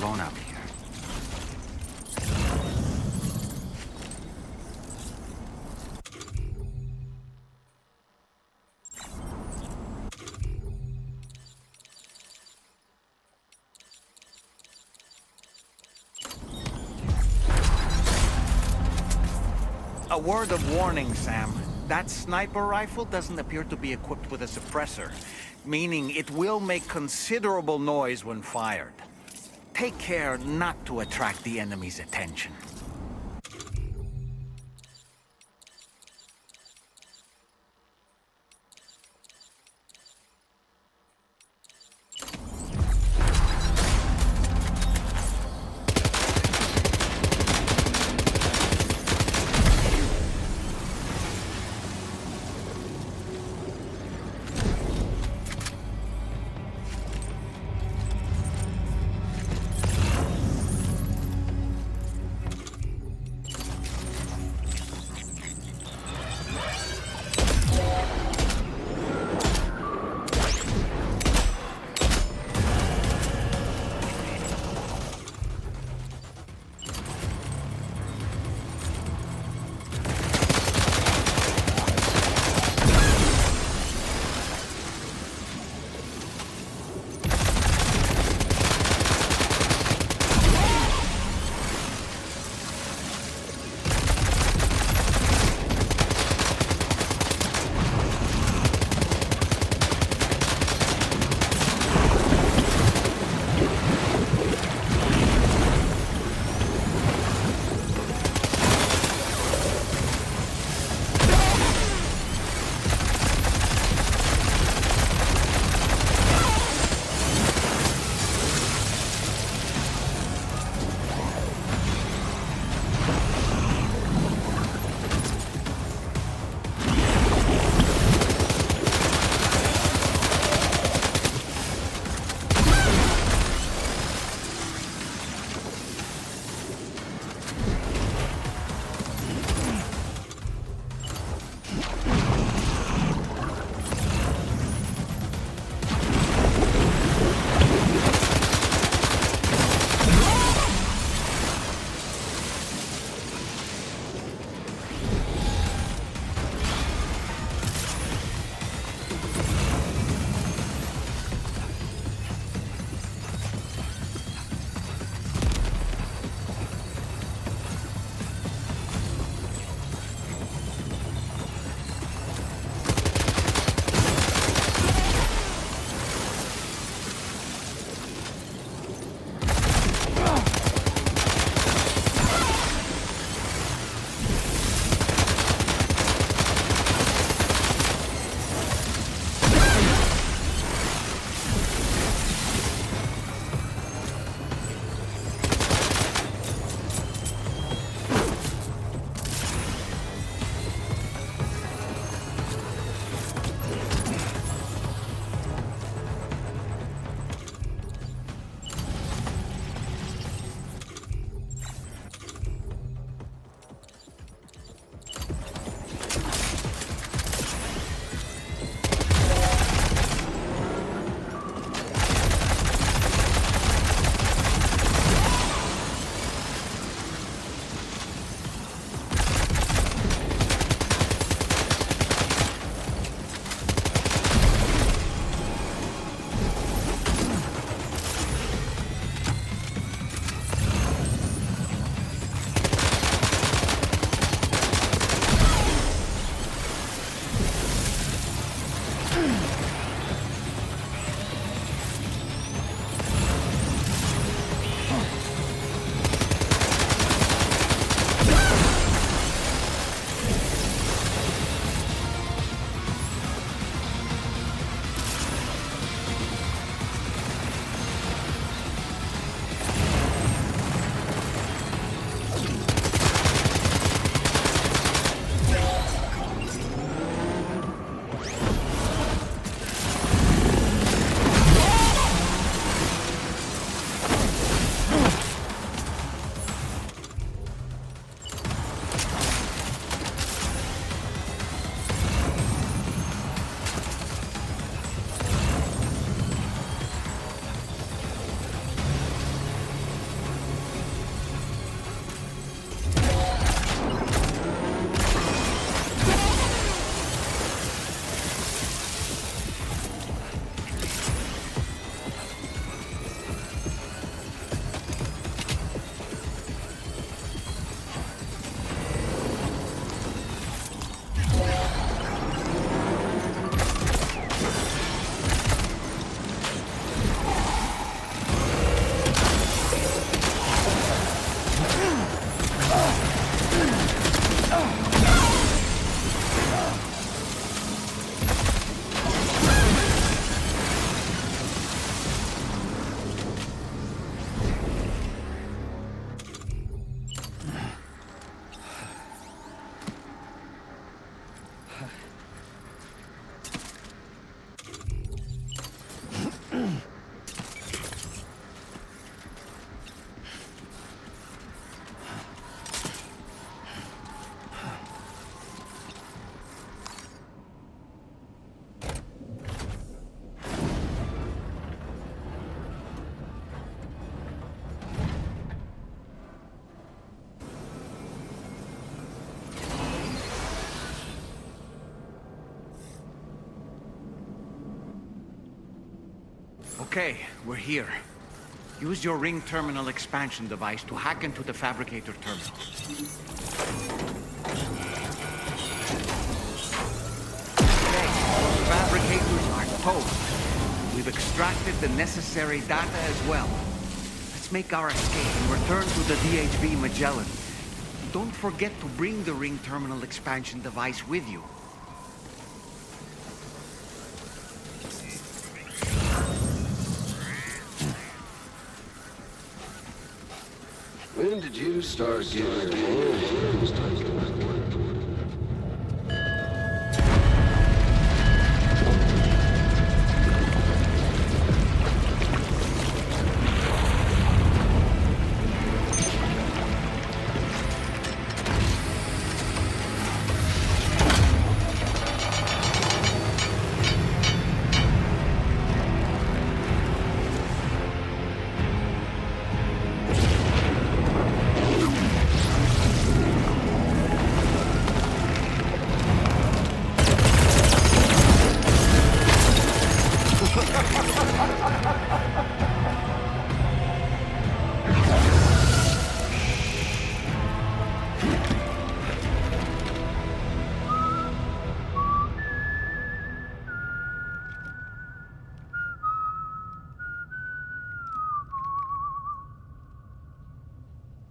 alone out here. A word of warning, Sam. That sniper rifle doesn't appear to be equipped with a suppressor, meaning it will make considerable noise when fired. Take care not to attract the enemy's attention. Okay, we're here. Use your ring terminal expansion device to hack into the fabricator terminal. Okay, those fabricators are toast. We've extracted the necessary data as well. Let's make our escape and return to the DHV Magellan. Don't forget to bring the ring terminal expansion device with you. When did you start getting hands?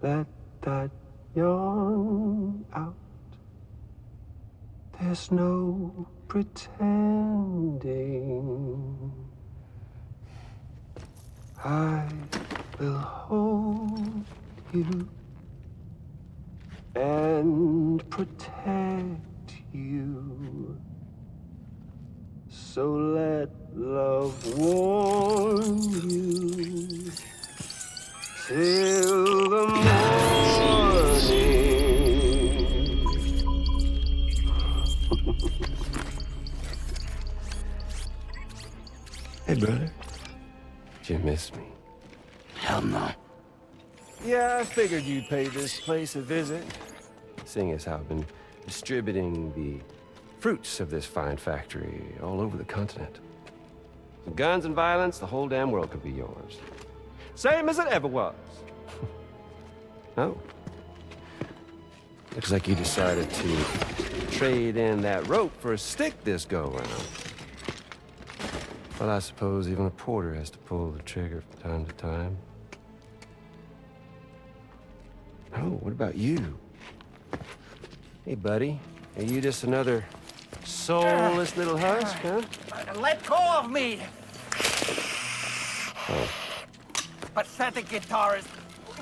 Let that yawn out. There's no pretending. I will hold you and protect you. So let love warm you till the morning. Hey, brother. Did you miss me? Hell no. Yeah, I figured you'd pay this place a visit, seeing as how I've been distributing the fruits of this fine factory all over the continent. Some guns and violence, the whole damn world could be yours. Same as it ever was. Oh. Looks like you decided to trade in that rope for a stick this go-around. Well, I suppose even a porter has to pull the trigger from time to time. Oh, what about you? Hey, buddy. Are you just another soulless little husk, huh? Let go of me! Oh. Pathetic guitarist.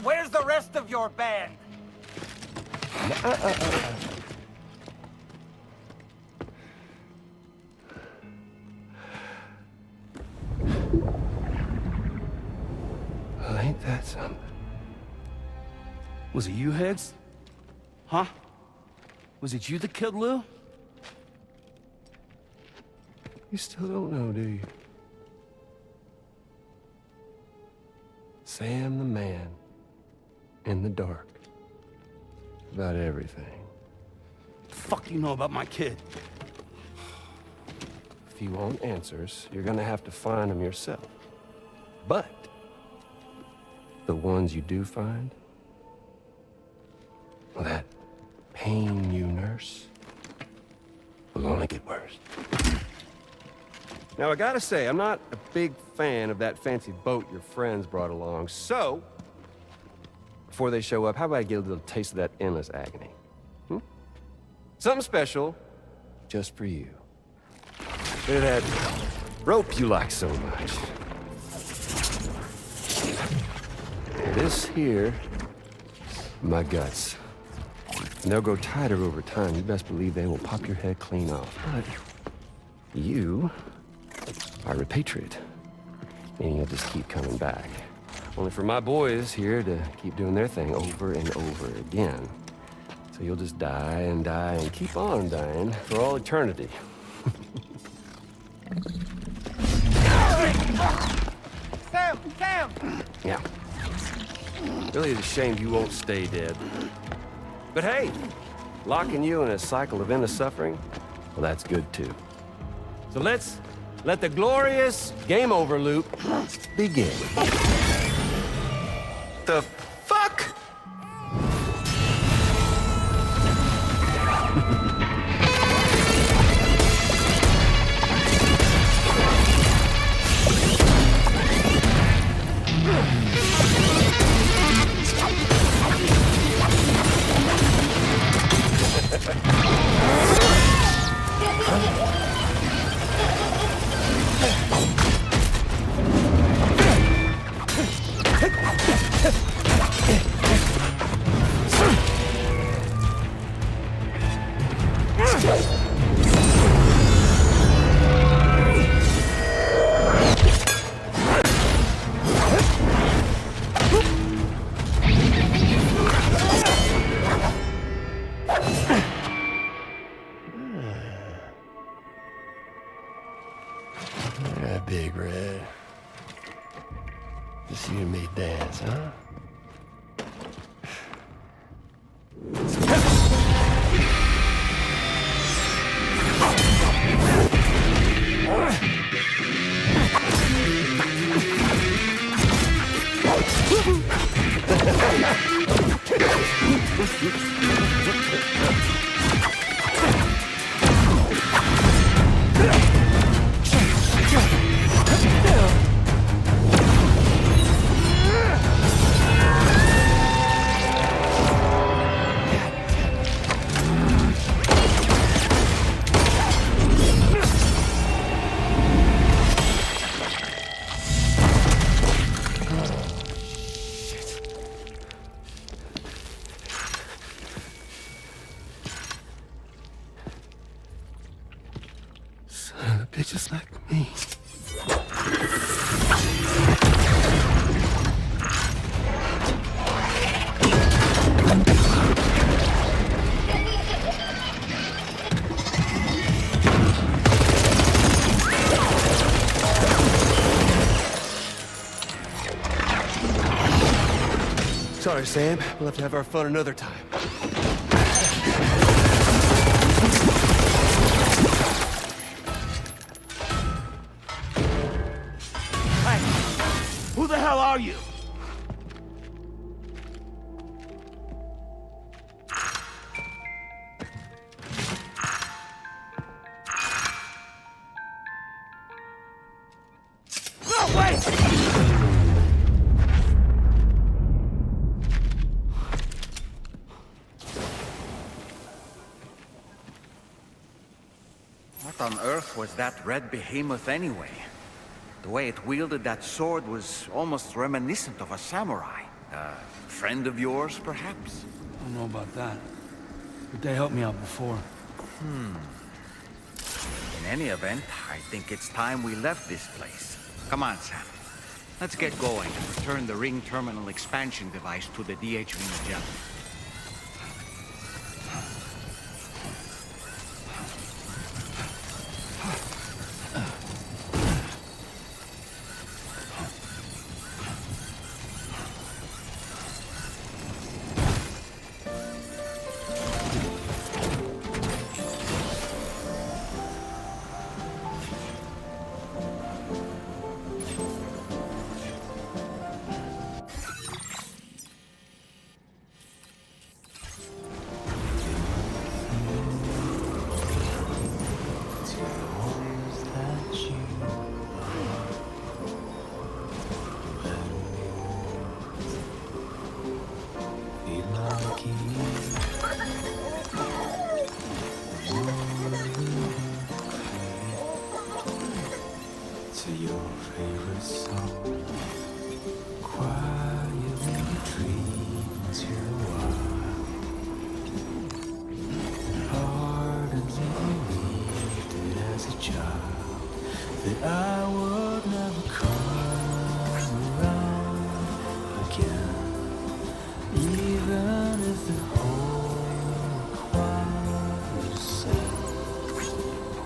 Where's the rest of your band? Well, ain't that something? Was it you, Higgs? Huh? Was it you that killed Lou? You still don't know, do you? Sam the man. In the dark. About everything. What the fuck do you know about my kid? If you want answers, you're gonna have to find them yourself. But the ones you do find, well, that pain you nurse will only get worse. Now, I gotta say, I'm not a big fan of that fancy boat your friends brought along, so before they show up, how about I get a little taste of that endless agony? Hmm? Something special just for you. Look at that rope you like so much. This here, my guts. And they'll grow tighter over time. You best believe they will pop your head clean off. But you are a repatriate, meaning you'll just keep coming back. Only for my boys here to keep doing their thing over and over again. So you'll just die and die and keep on dying for all eternity. Sam! Sam! Yeah. Really is a shame you won't stay dead. But hey, locking you in a cycle of endless suffering, well, that's good too. So let's let the glorious game over loop begin. The fuck? Yeah, Big Red. Just you and me dance, huh? Son of bitches like me. Sorry, Sam. We'll have to have our fun another time. Who the hell are you? No, wait! What on earth was that red behemoth anyway? The way it wielded that sword was almost reminiscent of a samurai. A friend of yours, perhaps? I don't know about that. But they helped me out before. In any event, I think it's time we left this place. Come on, Sam. Let's get going and return the ring terminal expansion device to the DHV Magellan. To your favorite song, quietly dream to a while. that I would never come around again, even if the whole choir is sad,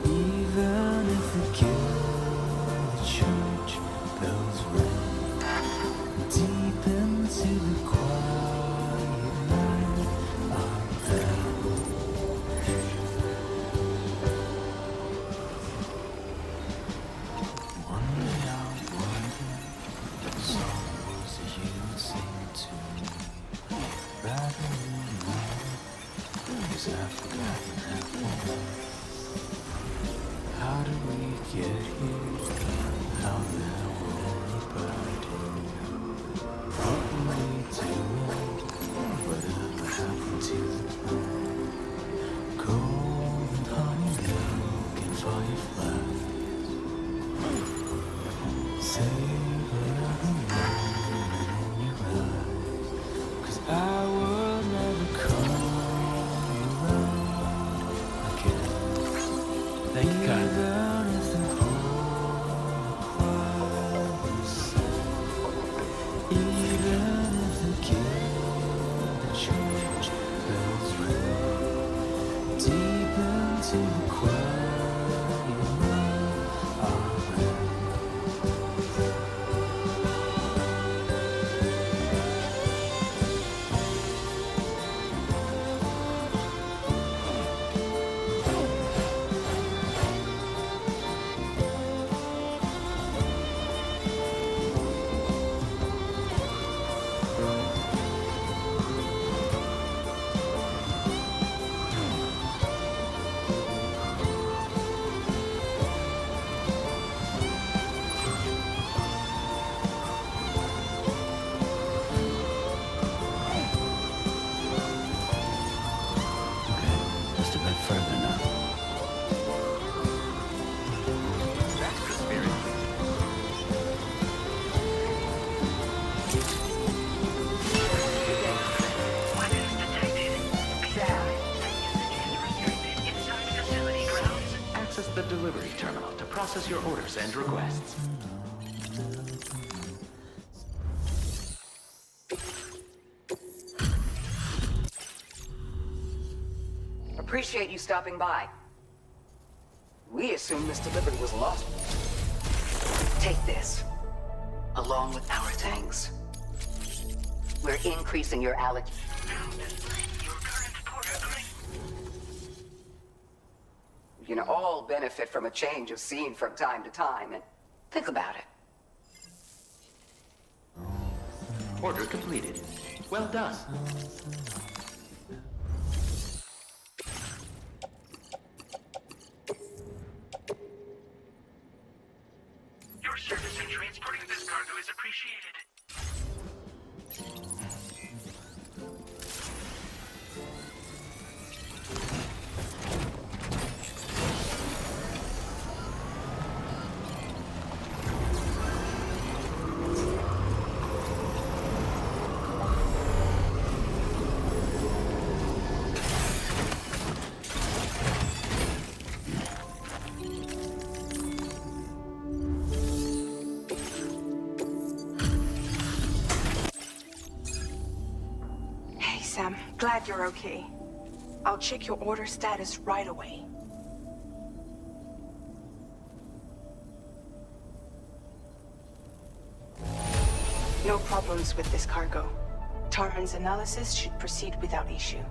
even if the guild church bells ring, deep into the quiet night I'm there. One day I wondered what songs that you would sing to me, rather than mine, 'cause I've forgotten that one. How did we get here? How the hell were we burning? What were we doing? Whatever happened to the plan? Gold and honey milk and fireflies. Savor the moment in your eyes, 'cause I would never come around again. Thank God. Even if the whole choir was sad, even if the guild church bells ring, deep into the quiet night I ran. Just a bit further now. That's the spirit. Weapons detected. Be advised that usage is restricted inside facility grounds. Access the delivery terminal to process your orders and requests. Appreciate you stopping by. We assumed this delivery was lost. Take this, along with our thanks. We're increasing your allocation. You can all benefit from a change of scene from time to time, and think about it. Order completed. Well done. Your service in transporting this cargo is appreciated. Sam, glad you're okay. I'll check your order status right away. No problems with this cargo. Tarman's analysis should proceed without issue.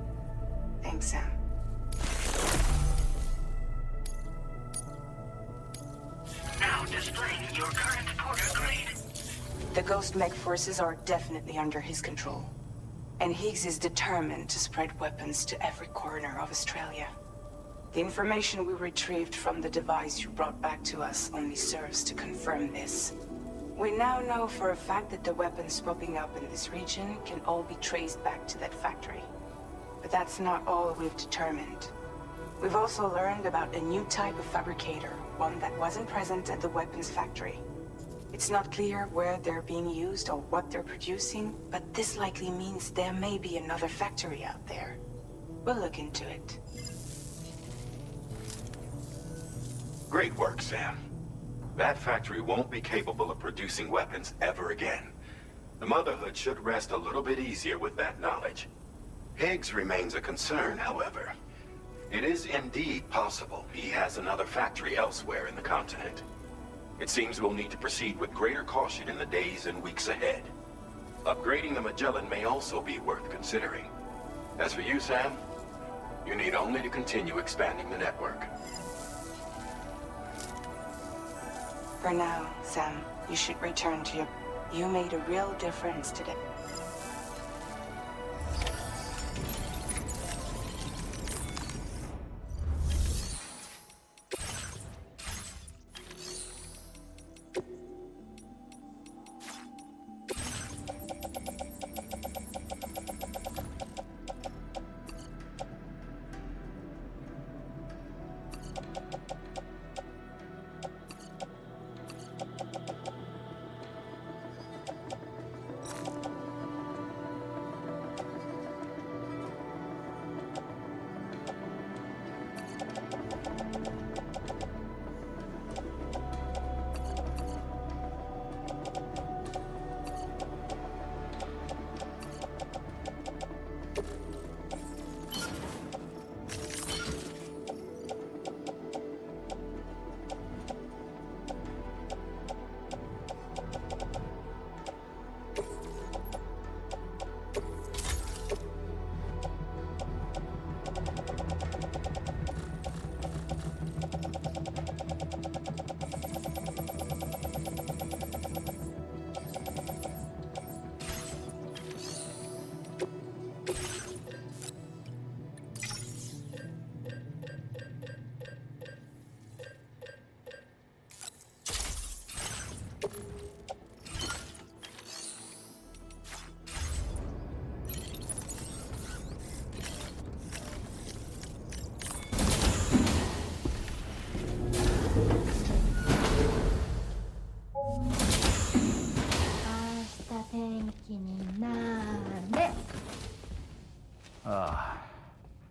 Thanks, Sam. Now displaying your current porter grade. The Ghost Mech forces are definitely under his control. And Higgs is determined to spread weapons to every corner of Australia. The information we retrieved from the device you brought back to us only serves to confirm this. We now know for a fact that the weapons popping up in this region can all be traced back to that factory. But that's not all we've determined. We've also learned about a new type of fabricator, one that wasn't present at the weapons factory. It's not clear where they're being used or what they're producing, but this likely means there may be another factory out there. We'll look into it. Great work, Sam. That factory won't be capable of producing weapons ever again. The Motherhood should rest a little bit easier with that knowledge. Higgs remains a concern, however. It is indeed possible he has another factory elsewhere in the continent. It seems we'll need to proceed with greater caution in the days and weeks ahead. Upgrading the Magellan may also be worth considering. As for you, Sam, you need only to continue expanding the network. For now, Sam, you should return to your... You made a real difference today.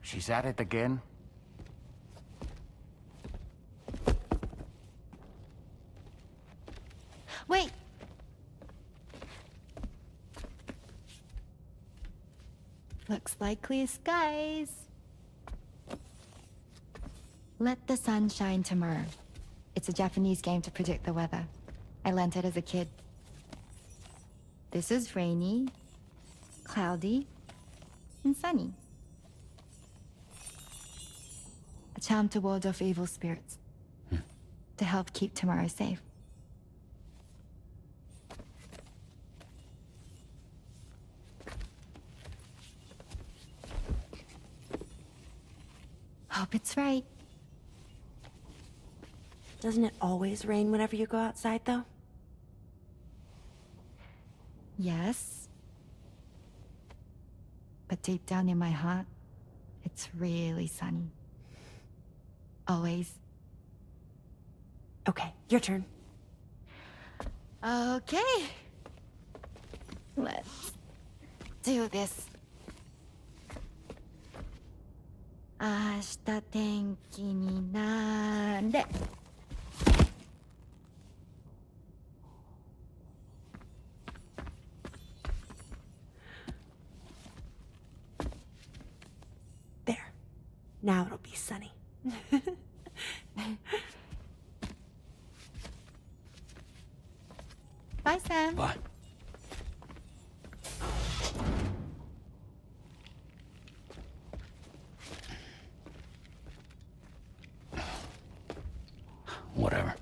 She's at it again? Wait! Looks like clear skies. Let the sun shine tomorrow. It's a Japanese game to predict the weather. I learned it as a kid. This is rainy, cloudy, and sunny. A charm to ward off evil spirits. To help keep tomorrow safe. Hope it's right. Doesn't it always rain whenever you go outside, though? Yes. But deep down in my heart, it's really sunny. Always. Okay, your turn. Okay. Let's do this. 明日天気になれ。There. Now it'll be sunny. Bye, Sam. Bye. Whatever.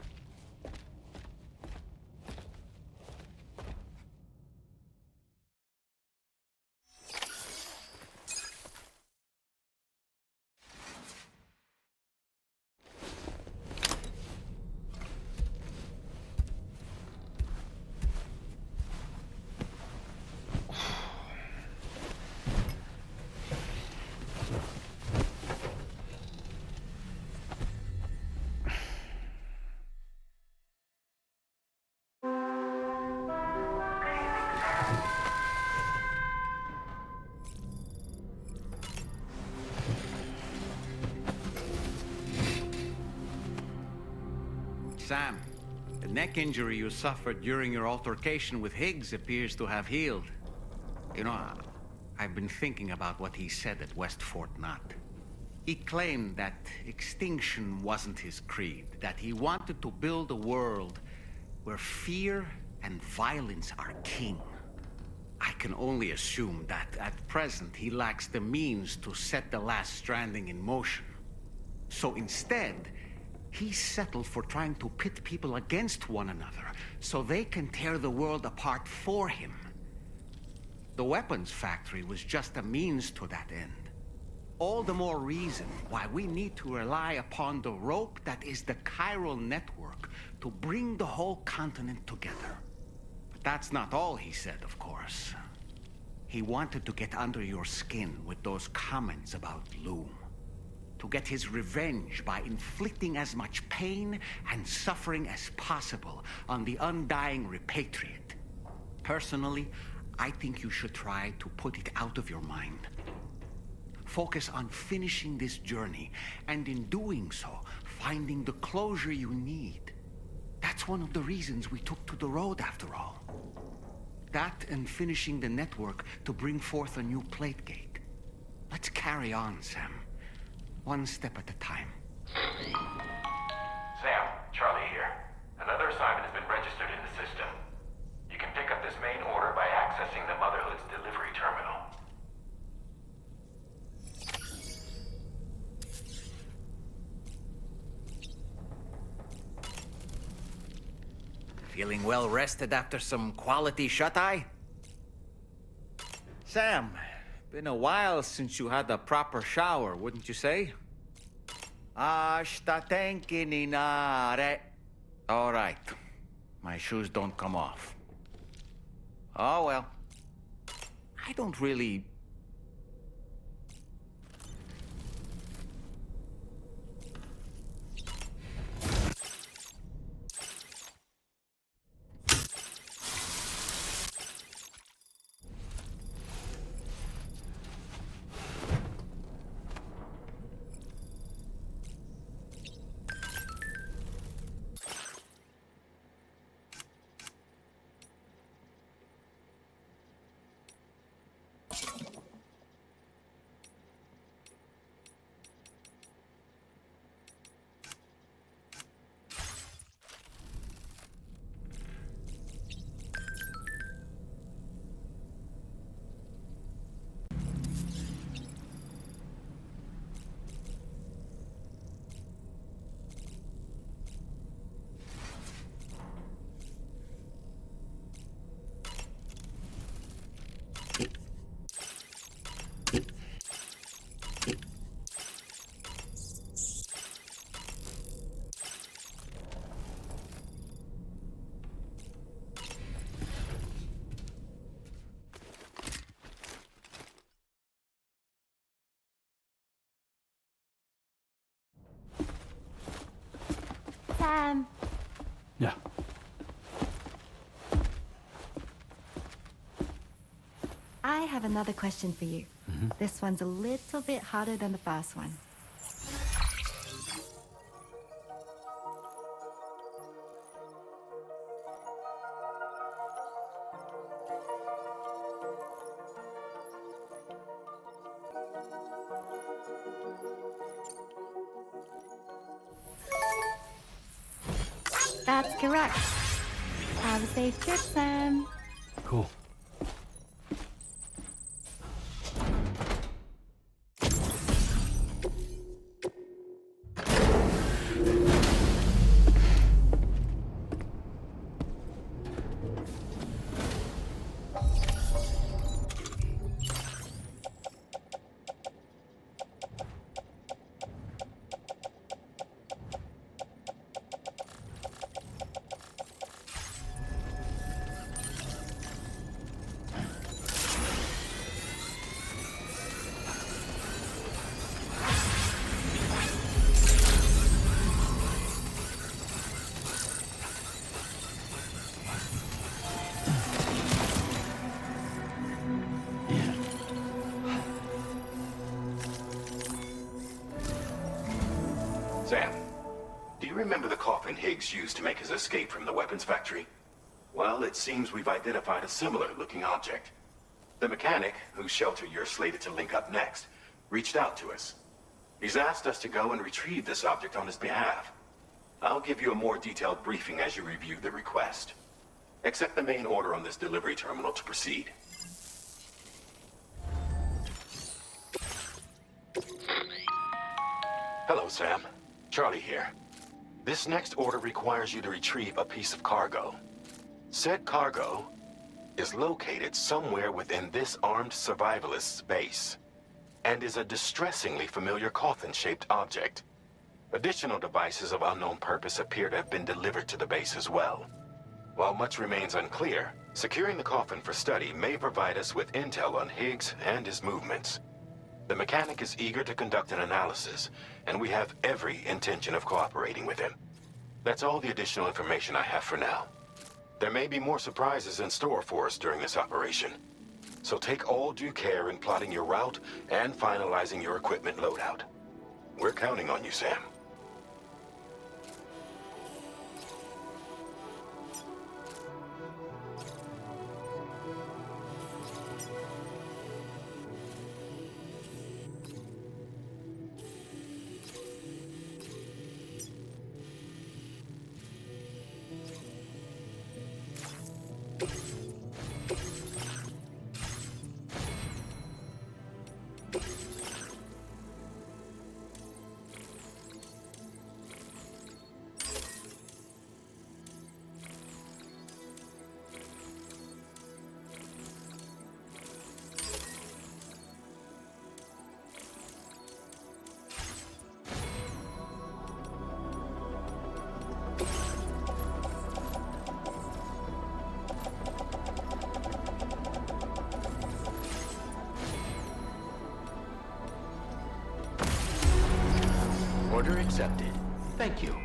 Sam, The neck injury you suffered during your altercation with Higgs appears to have healed. You know, I've been thinking about what he said at West Fort Knot. He claimed that extinction wasn't his creed, that he wanted to build a world where fear and violence are king. I can only assume that at present he lacks the means to set the last stranding in motion. So instead, he settled for trying to pit people against one another so they can tear the world apart for him. The weapons factory was just a means to that end. All the more reason why we need to rely upon the rope that is the chiral network to bring the whole continent together. But that's not all he said, of course. He wanted to get under your skin with those comments about Loom. To get his revenge by inflicting as much pain and suffering as possible on the undying repatriate. Personally, I think you should try to put it out of your mind. Focus on finishing this journey, and in doing so, finding the closure you need. That's one of the reasons we took to the road, after all. That and finishing the network to bring forth a new plate gate. Let's carry on, Sam. One step at a time. Sam, Charlie here. Another assignment has been registered in the system. You can pick up this main order by accessing the Motherhood's delivery terminal. Feeling well rested after some quality shut-eye? Sam, been a while since you had a proper shower, wouldn't you say? Ashta tenki ni nare. All right. My shoes don't come off. Oh, well. I don't really... Sam. Yeah. I have another question for you. This one's a little bit harder than the first one. That's correct. Have a safe trip, Sam. Cool. remember the coffin Higgs used to make his escape from the weapons factory? Well, it seems we've identified a similar-looking object. The mechanic, whose shelter you're slated to link up next, reached out to us. He's asked us to go and retrieve this object on his behalf. I'll give you a more detailed briefing as you review the request. Accept the main order on this delivery terminal to proceed. Hello, Sam. Charlie here. This next order requires you to retrieve a piece of cargo. Said cargo is located somewhere within this armed survivalist's base, and is a distressingly familiar coffin-shaped object. Additional devices of unknown purpose appear to have been delivered to the base as well. While much remains unclear, securing the coffin for study may provide us with intel on Higgs and his movements. The mechanic is eager to conduct an analysis, and we have every intention of cooperating with him. That's all the additional information I have for now. There may be more surprises in store for us during this operation, so take all due care in plotting your route and finalizing your equipment loadout. We're counting on you, Sam. Order accepted. Thank you.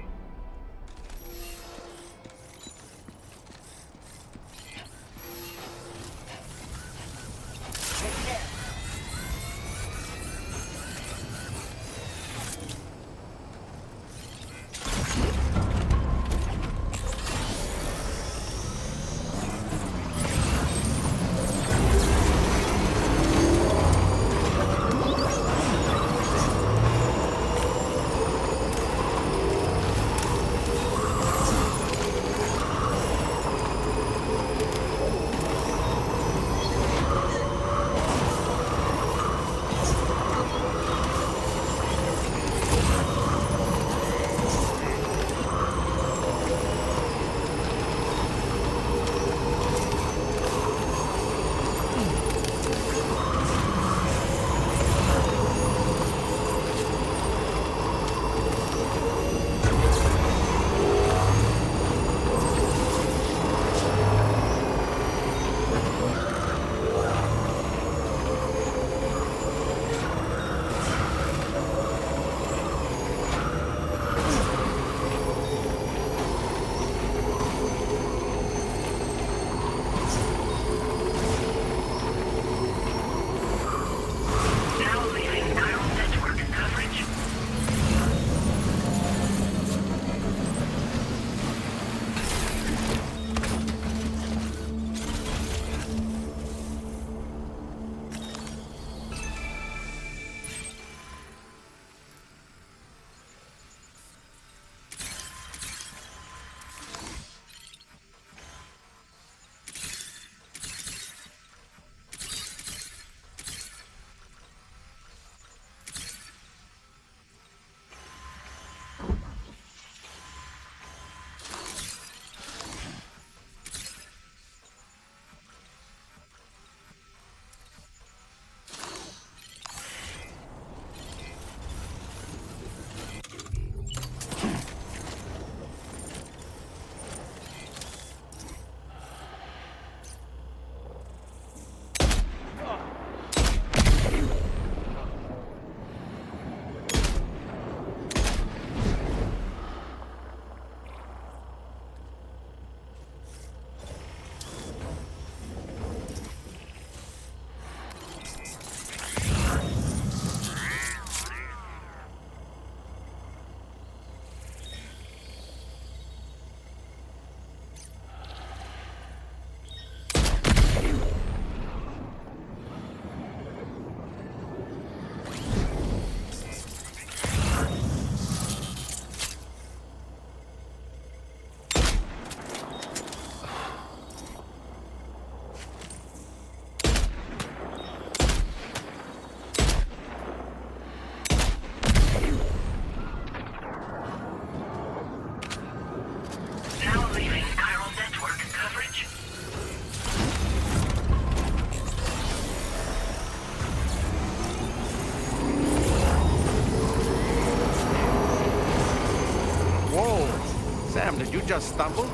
Did you just stumble?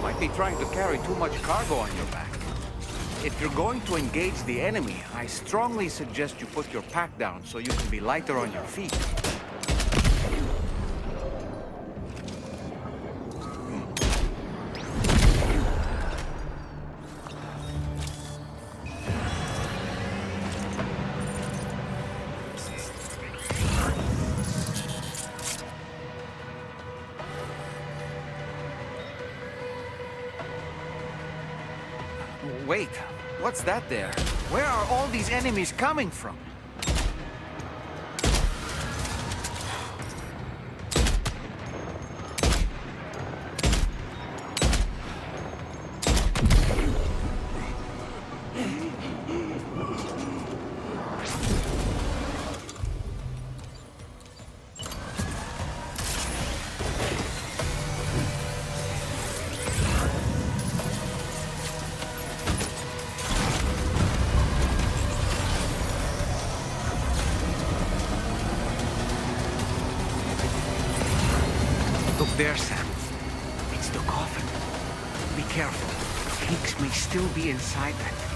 Might be trying to carry too much cargo on your back. If you're going to engage the enemy, I strongly suggest you put your pack down so you can be lighter on your feet. Wait, what's that there? Where are all these enemies coming from? Look there, Sam. It's the coffin. Be careful. Higgs may still be inside that thing.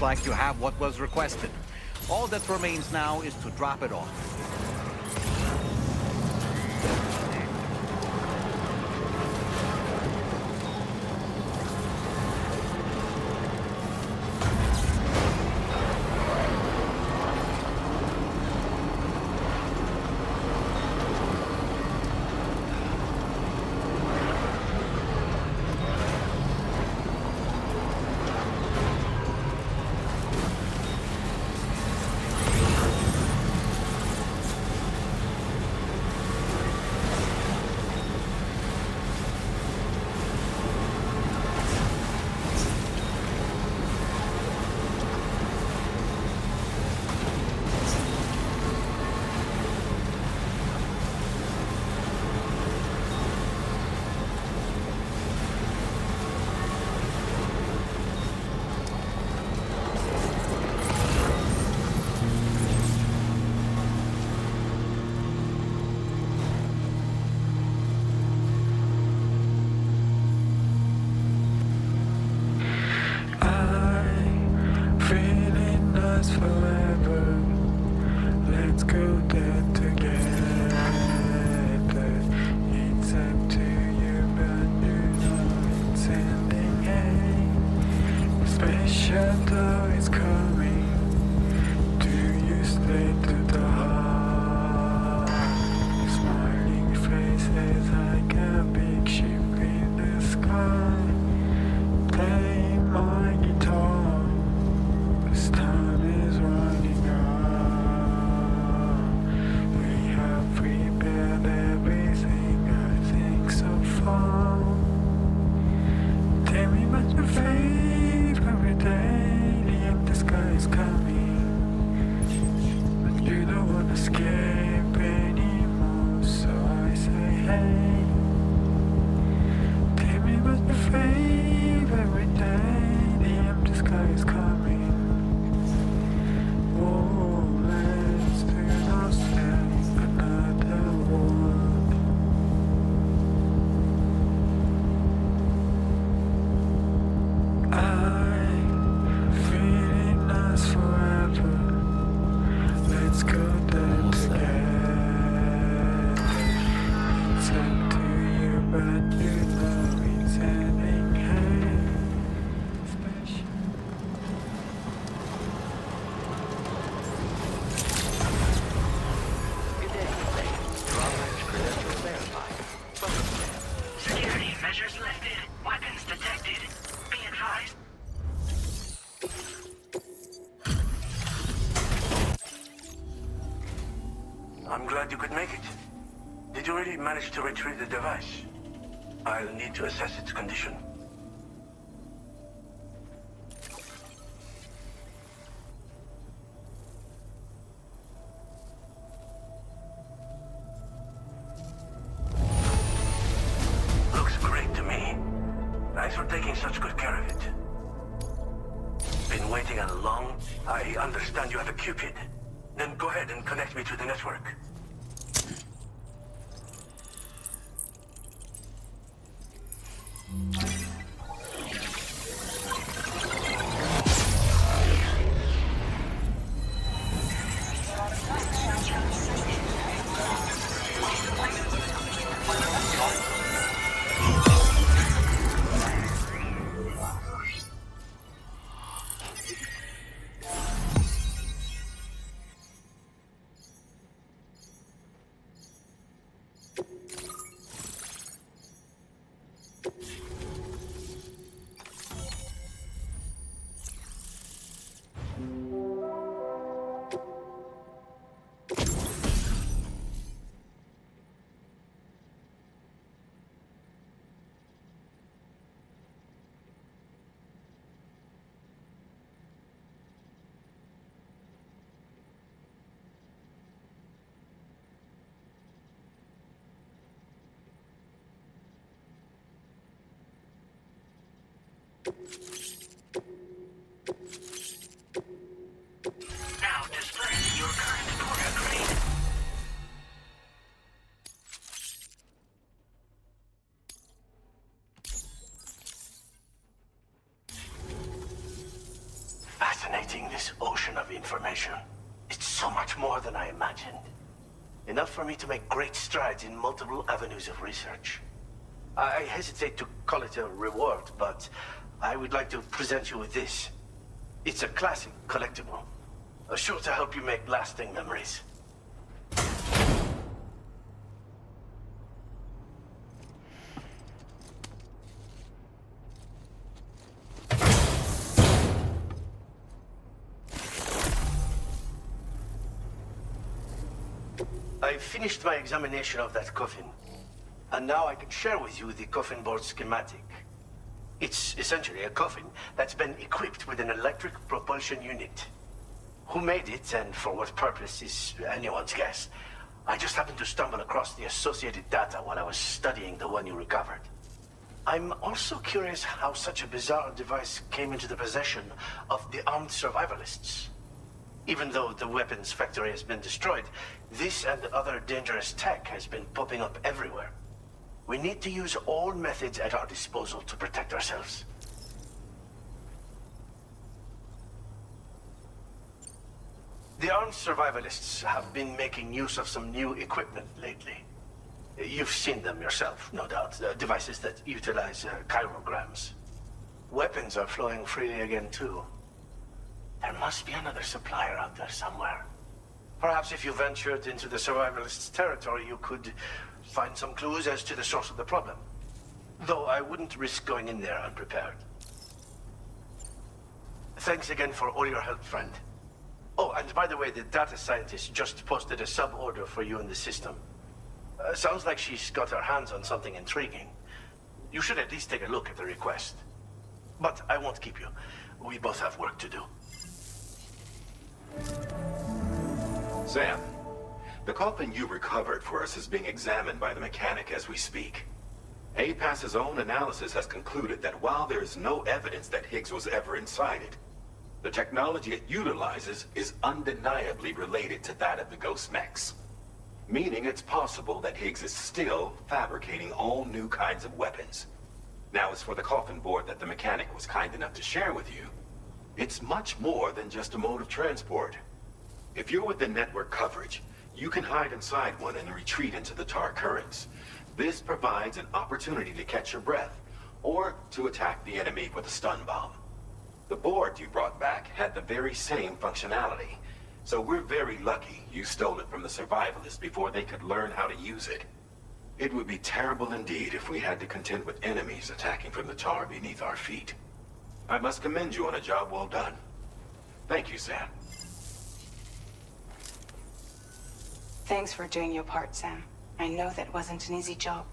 Looks like you have what was requested. All that remains now is to drop it off. I'm glad you could make it. Did you really manage to retrieve the device? I'll need to assess its condition. Looks great to me. Thanks for taking such good care of it. Been waiting a long... I understand you have a Cupid. Then go ahead and connect me to the network. Now display your current order grade. Fascinating. navigating this ocean of information. It's so much more than I imagined. Enough for me to make great strides in multiple avenues of research. I hesitate to call it a reward, but I would like to present you with this. It's a classic collectible, sure to help you make lasting memories. I finished my examination of that coffin, and now I can share with you the coffin board schematic. It's essentially a coffin that's been equipped with an electric propulsion unit. Who made it and for what purpose is anyone's guess. I just happened to stumble across the associated data while I was studying the one you recovered. I'm also curious how such a bizarre device came into the possession of the armed survivalists. Even though the weapons factory has been destroyed, this and other dangerous tech has been popping up everywhere. We need to use all methods at our disposal to protect ourselves. The armed survivalists have been making use of some new equipment lately. You've seen them yourself, no doubt. Devices that utilize chirograms. Weapons are flowing freely again, too. There must be another supplier out there somewhere. Perhaps if you ventured into the survivalists' territory, you could find some clues as to the source of the problem. Though I wouldn't risk going in there unprepared. Thanks again for all your help, friend. Oh, and by the way, the data scientist just posted a sub-order for you in the system. Sounds like she's got her hands on something intriguing. You should at least take a look at the request. But I won't keep you. We both have work to do. Sam, the coffin you recovered for us is being examined by the mechanic as we speak. APAS's own analysis has concluded that while there is no evidence that Higgs was ever inside it, the technology it utilizes is undeniably related to that of the Ghost Mechs. Meaning it's possible that Higgs is still fabricating all new kinds of weapons. Now, as for the coffin board that the mechanic was kind enough to share with you, it's much more than just a mode of transport. If you're within network coverage, you can hide inside one and retreat into the tar currents. This provides an opportunity to catch your breath, or to attack the enemy with a stun bomb. The board you brought back had the very same functionality, so we're very lucky you stole it from the survivalists before they could learn how to use it. It would be terrible indeed if we had to contend with enemies attacking from the tar beneath our feet. I must commend you on a job well done. Thank you, Sam. Thanks for doing your part, Sam. I know that wasn't an easy job.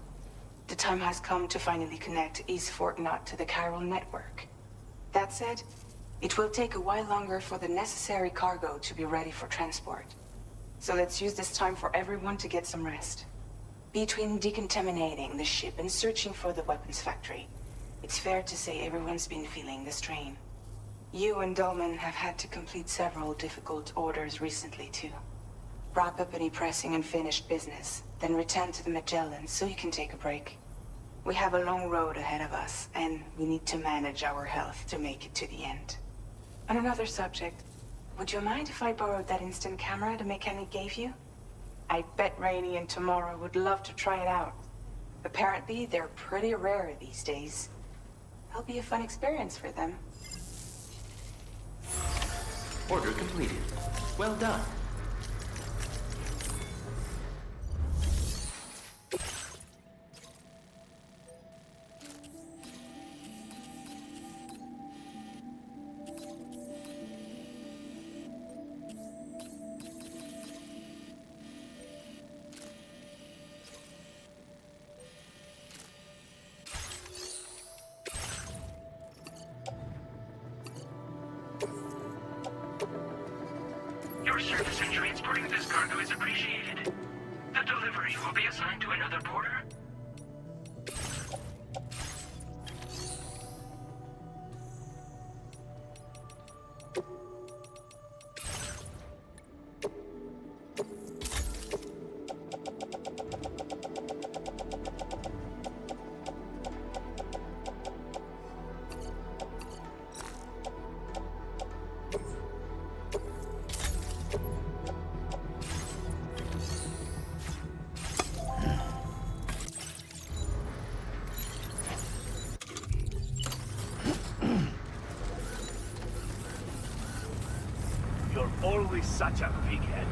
The time has come to finally connect East Fort Knot to the chiral network. That said, it will take a while longer for the necessary cargo to be ready for transport. So let's use this time for everyone to get some rest. Between decontaminating the ship and searching for the weapons factory, it's fair to say everyone's been feeling the strain. You and Dolman have had to complete several difficult orders recently, too. Wrap up any pressing and finished business, then return to the Magellan so you can take a break. We have a long road ahead of us, and we need to manage our health to make it to the end. On another subject, would you mind if I borrowed that instant camera the mechanic gave you? I bet Rainey and Tomorrow would love to try it out. Apparently, they're pretty rare these days. It'll be a fun experience for them. Order completed. Well done. Your service in transporting this cargo is appreciated. The delivery will be assigned to another porter. Who is such a big head?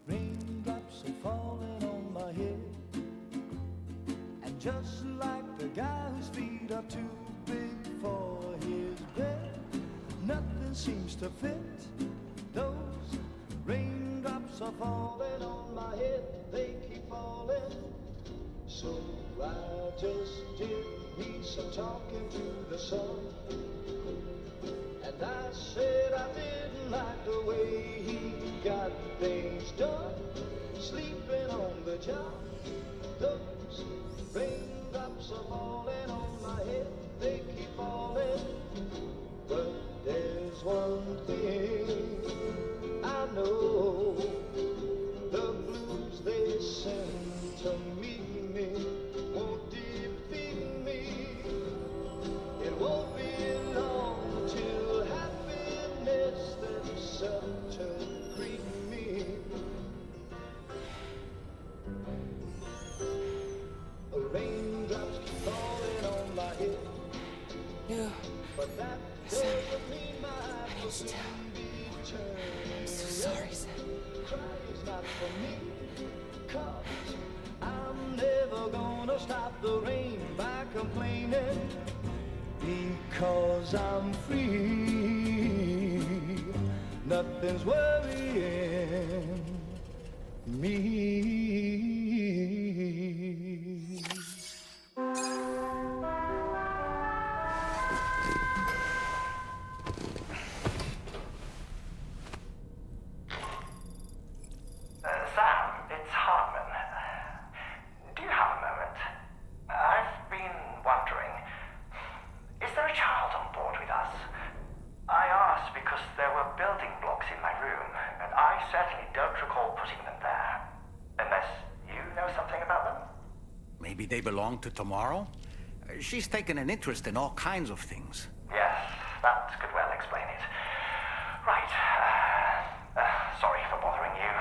Raindrops are falling on my head, and just like the guy whose feet are too big for his bed, nothing seems to fit. Those raindrops are falling on my head, they keep falling. So I just did me some talking to the sun, and I said I didn't like the way he got things done, sleeping on the job. Those raindrops are falling on my head, they keep falling. But there's one thing I know, the blues they send to meet me won't defeat me. It won't be long till happiness themselves to greet me. Raindrops keep falling on my head. Yeah. But that doesn't mean my heart will soon be turned. I'm so sorry, Sam. Crying's not for me, 'cause I'm never gonna stop the rain by complaining, because I'm free. Nothing's worrying me. Sam, it's Hartman. Do you have a moment? I've been wondering, is there a child on board with us? I asked because there were building blocks in my room, and I certainly don't recall putting them there. Unless you know something about them? Maybe they belong to Tomorrow? She's taken an interest in all kinds of things. Yes, that could well explain it. Right. Sorry for bothering you.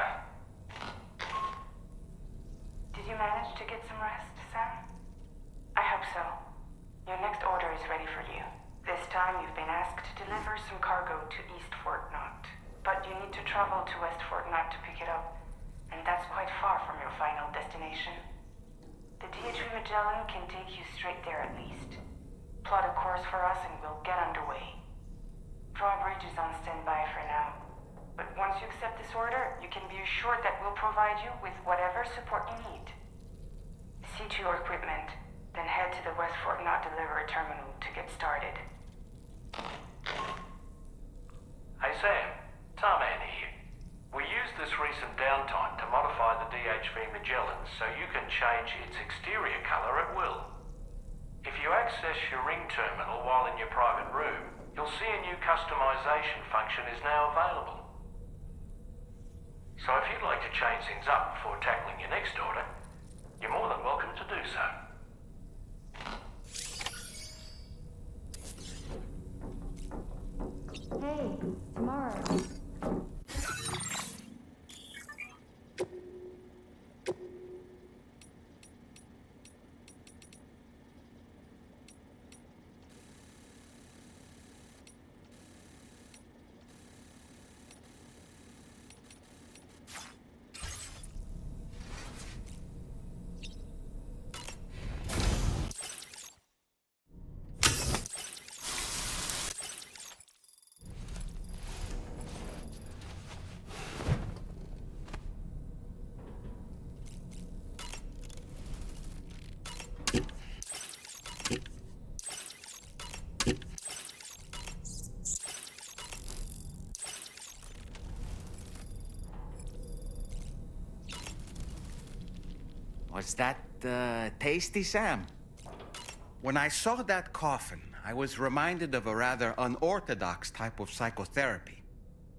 Did you manage to get some rest, Sam? I hope so. Your next order is ready for you. This time you've been asked to deliver some cargo to East Fort Knott. But you need to travel to West Fort Knott to pick it up, and that's quite far from your final destination. The DH3 Magellan can take you straight there at least. Plot a course for us and we'll get underway. Drawbridge is on standby for now. But once you accept this order, you can be assured that we'll provide you with whatever support you need. See to your equipment, then head to the West Fort Knott delivery terminal to get started. Hey Sam, Tarman here. We used this recent downtime to modify the DH3 Magellan so you can change its exterior colour at will. If you access your ring terminal while in your private room, you'll see a new customization function is now available. So if you'd like to change things up before tackling your next order, you're more than welcome to do so. Hey, tomorrow. Is that tasty, Sam? When I saw that coffin, I was reminded of a rather unorthodox type of psychotherapy.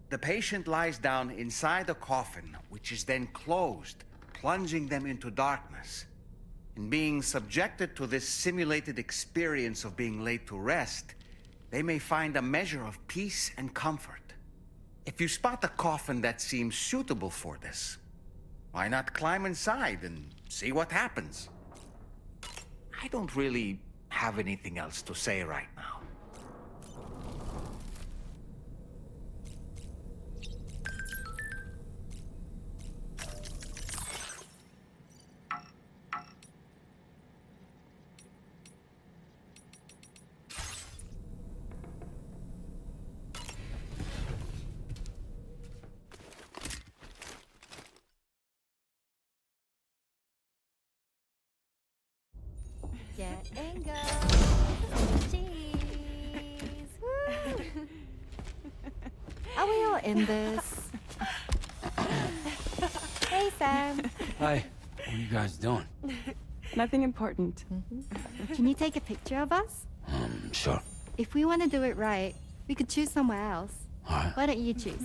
The patient lies down inside a coffin, which is then closed, plunging them into darkness. In being subjected to this simulated experience of being laid to rest, they may find a measure of peace and comfort. If you spot a coffin that seems suitable for this, why not climb inside and see what happens? I don't really have anything else to say right now. Getting go. Cheese. Woo. Are we all in this? Hey, Sam. Hi. What are you guys doing? Nothing important. Can you take a picture of us? Sure. If we want to do it right, we could choose somewhere else. All right. Why don't you choose?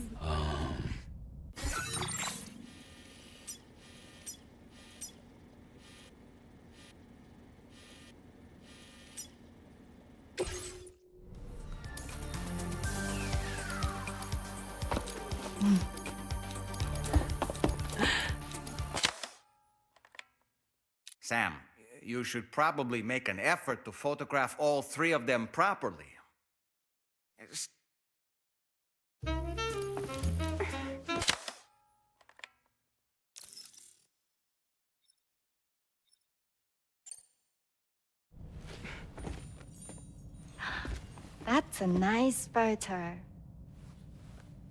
Sam, you should probably make an effort to photograph all three of them properly. That's a nice photo.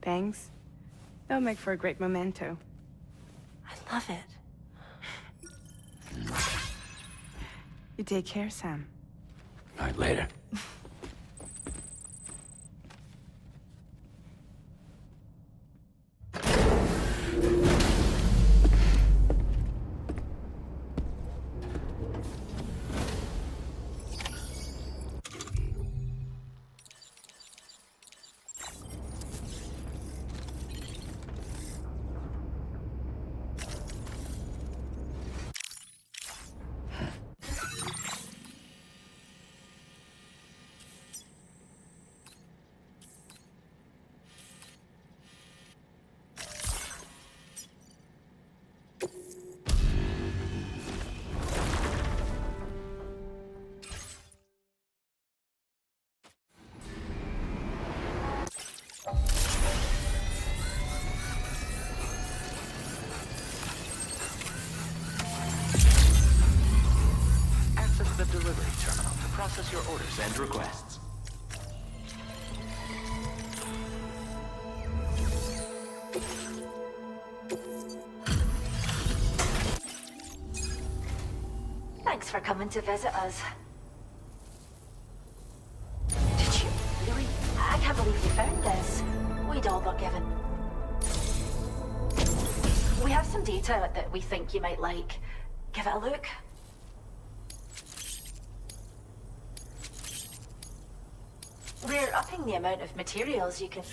Thanks. That'll make for a great memento. I love it. You take care, Sam. All right, later. The delivery terminal to process your orders and requests. Thanks for coming to visit us. Did you really? I can't believe you found this. We'd all but given. We have some data that we think you might like. Give it a look. We're upping the amount of materials you can...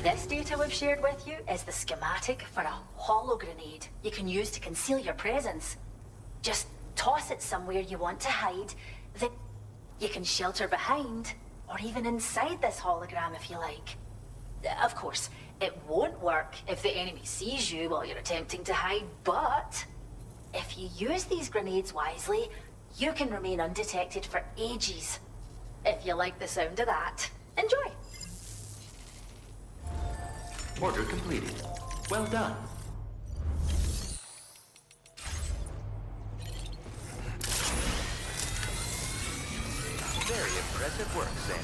This data we've shared with you is the schematic for a holo grenade you can use to conceal your presence. Just toss it somewhere you want to hide that you can shelter behind, or even inside this hologram if you like. Of course, it won't work if the enemy sees you while you're attempting to hide, but if you use these grenades wisely, you can remain undetected for ages. If you like the sound of that, enjoy. Order completed. Well done. Very impressive work, Sam.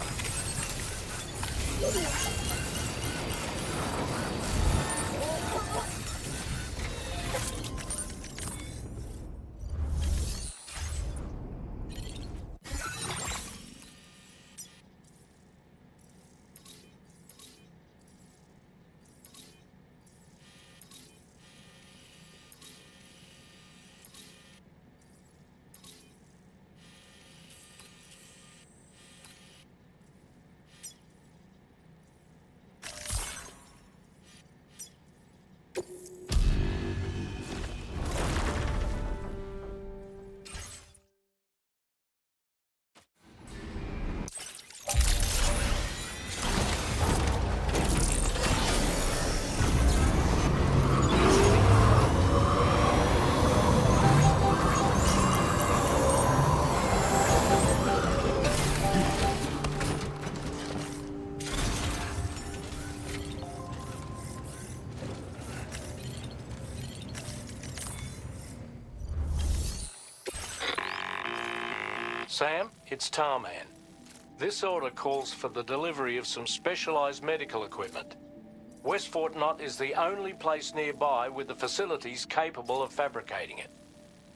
Sam, it's Tarman. This order calls for the delivery of some specialized medical equipment. West Fort Knott is the only place nearby with the facilities capable of fabricating it.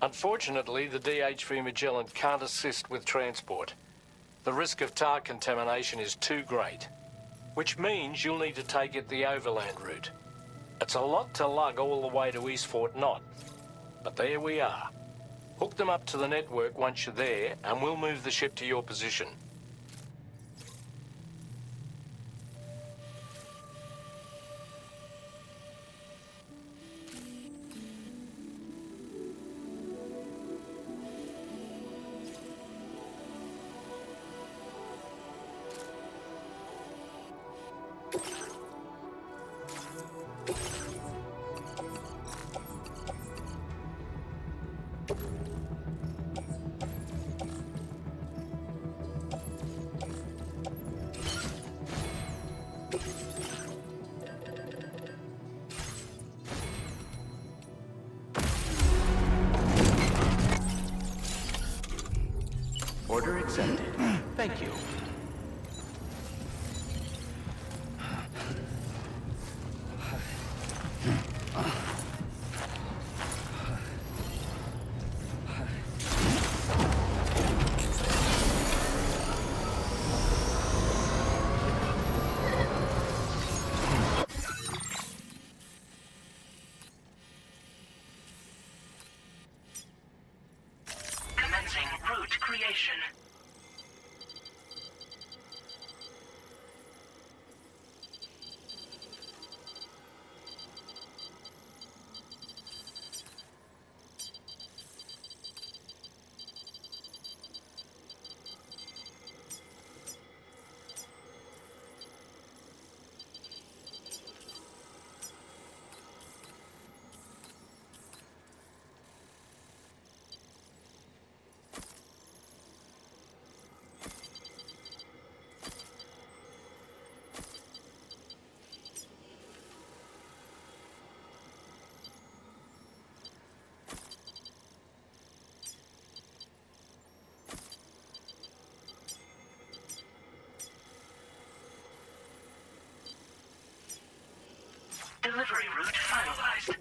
Unfortunately, the DHV Magellan can't assist with transport. The risk of tar contamination is too great, which means you'll need to take it the overland route. It's a lot to lug all the way to East Fort Knott, but there we are. Hook them up to the network once you're there, and we'll move the ship to your position. Order accepted. Thank you. Commencing route creation. Delivery route finalized.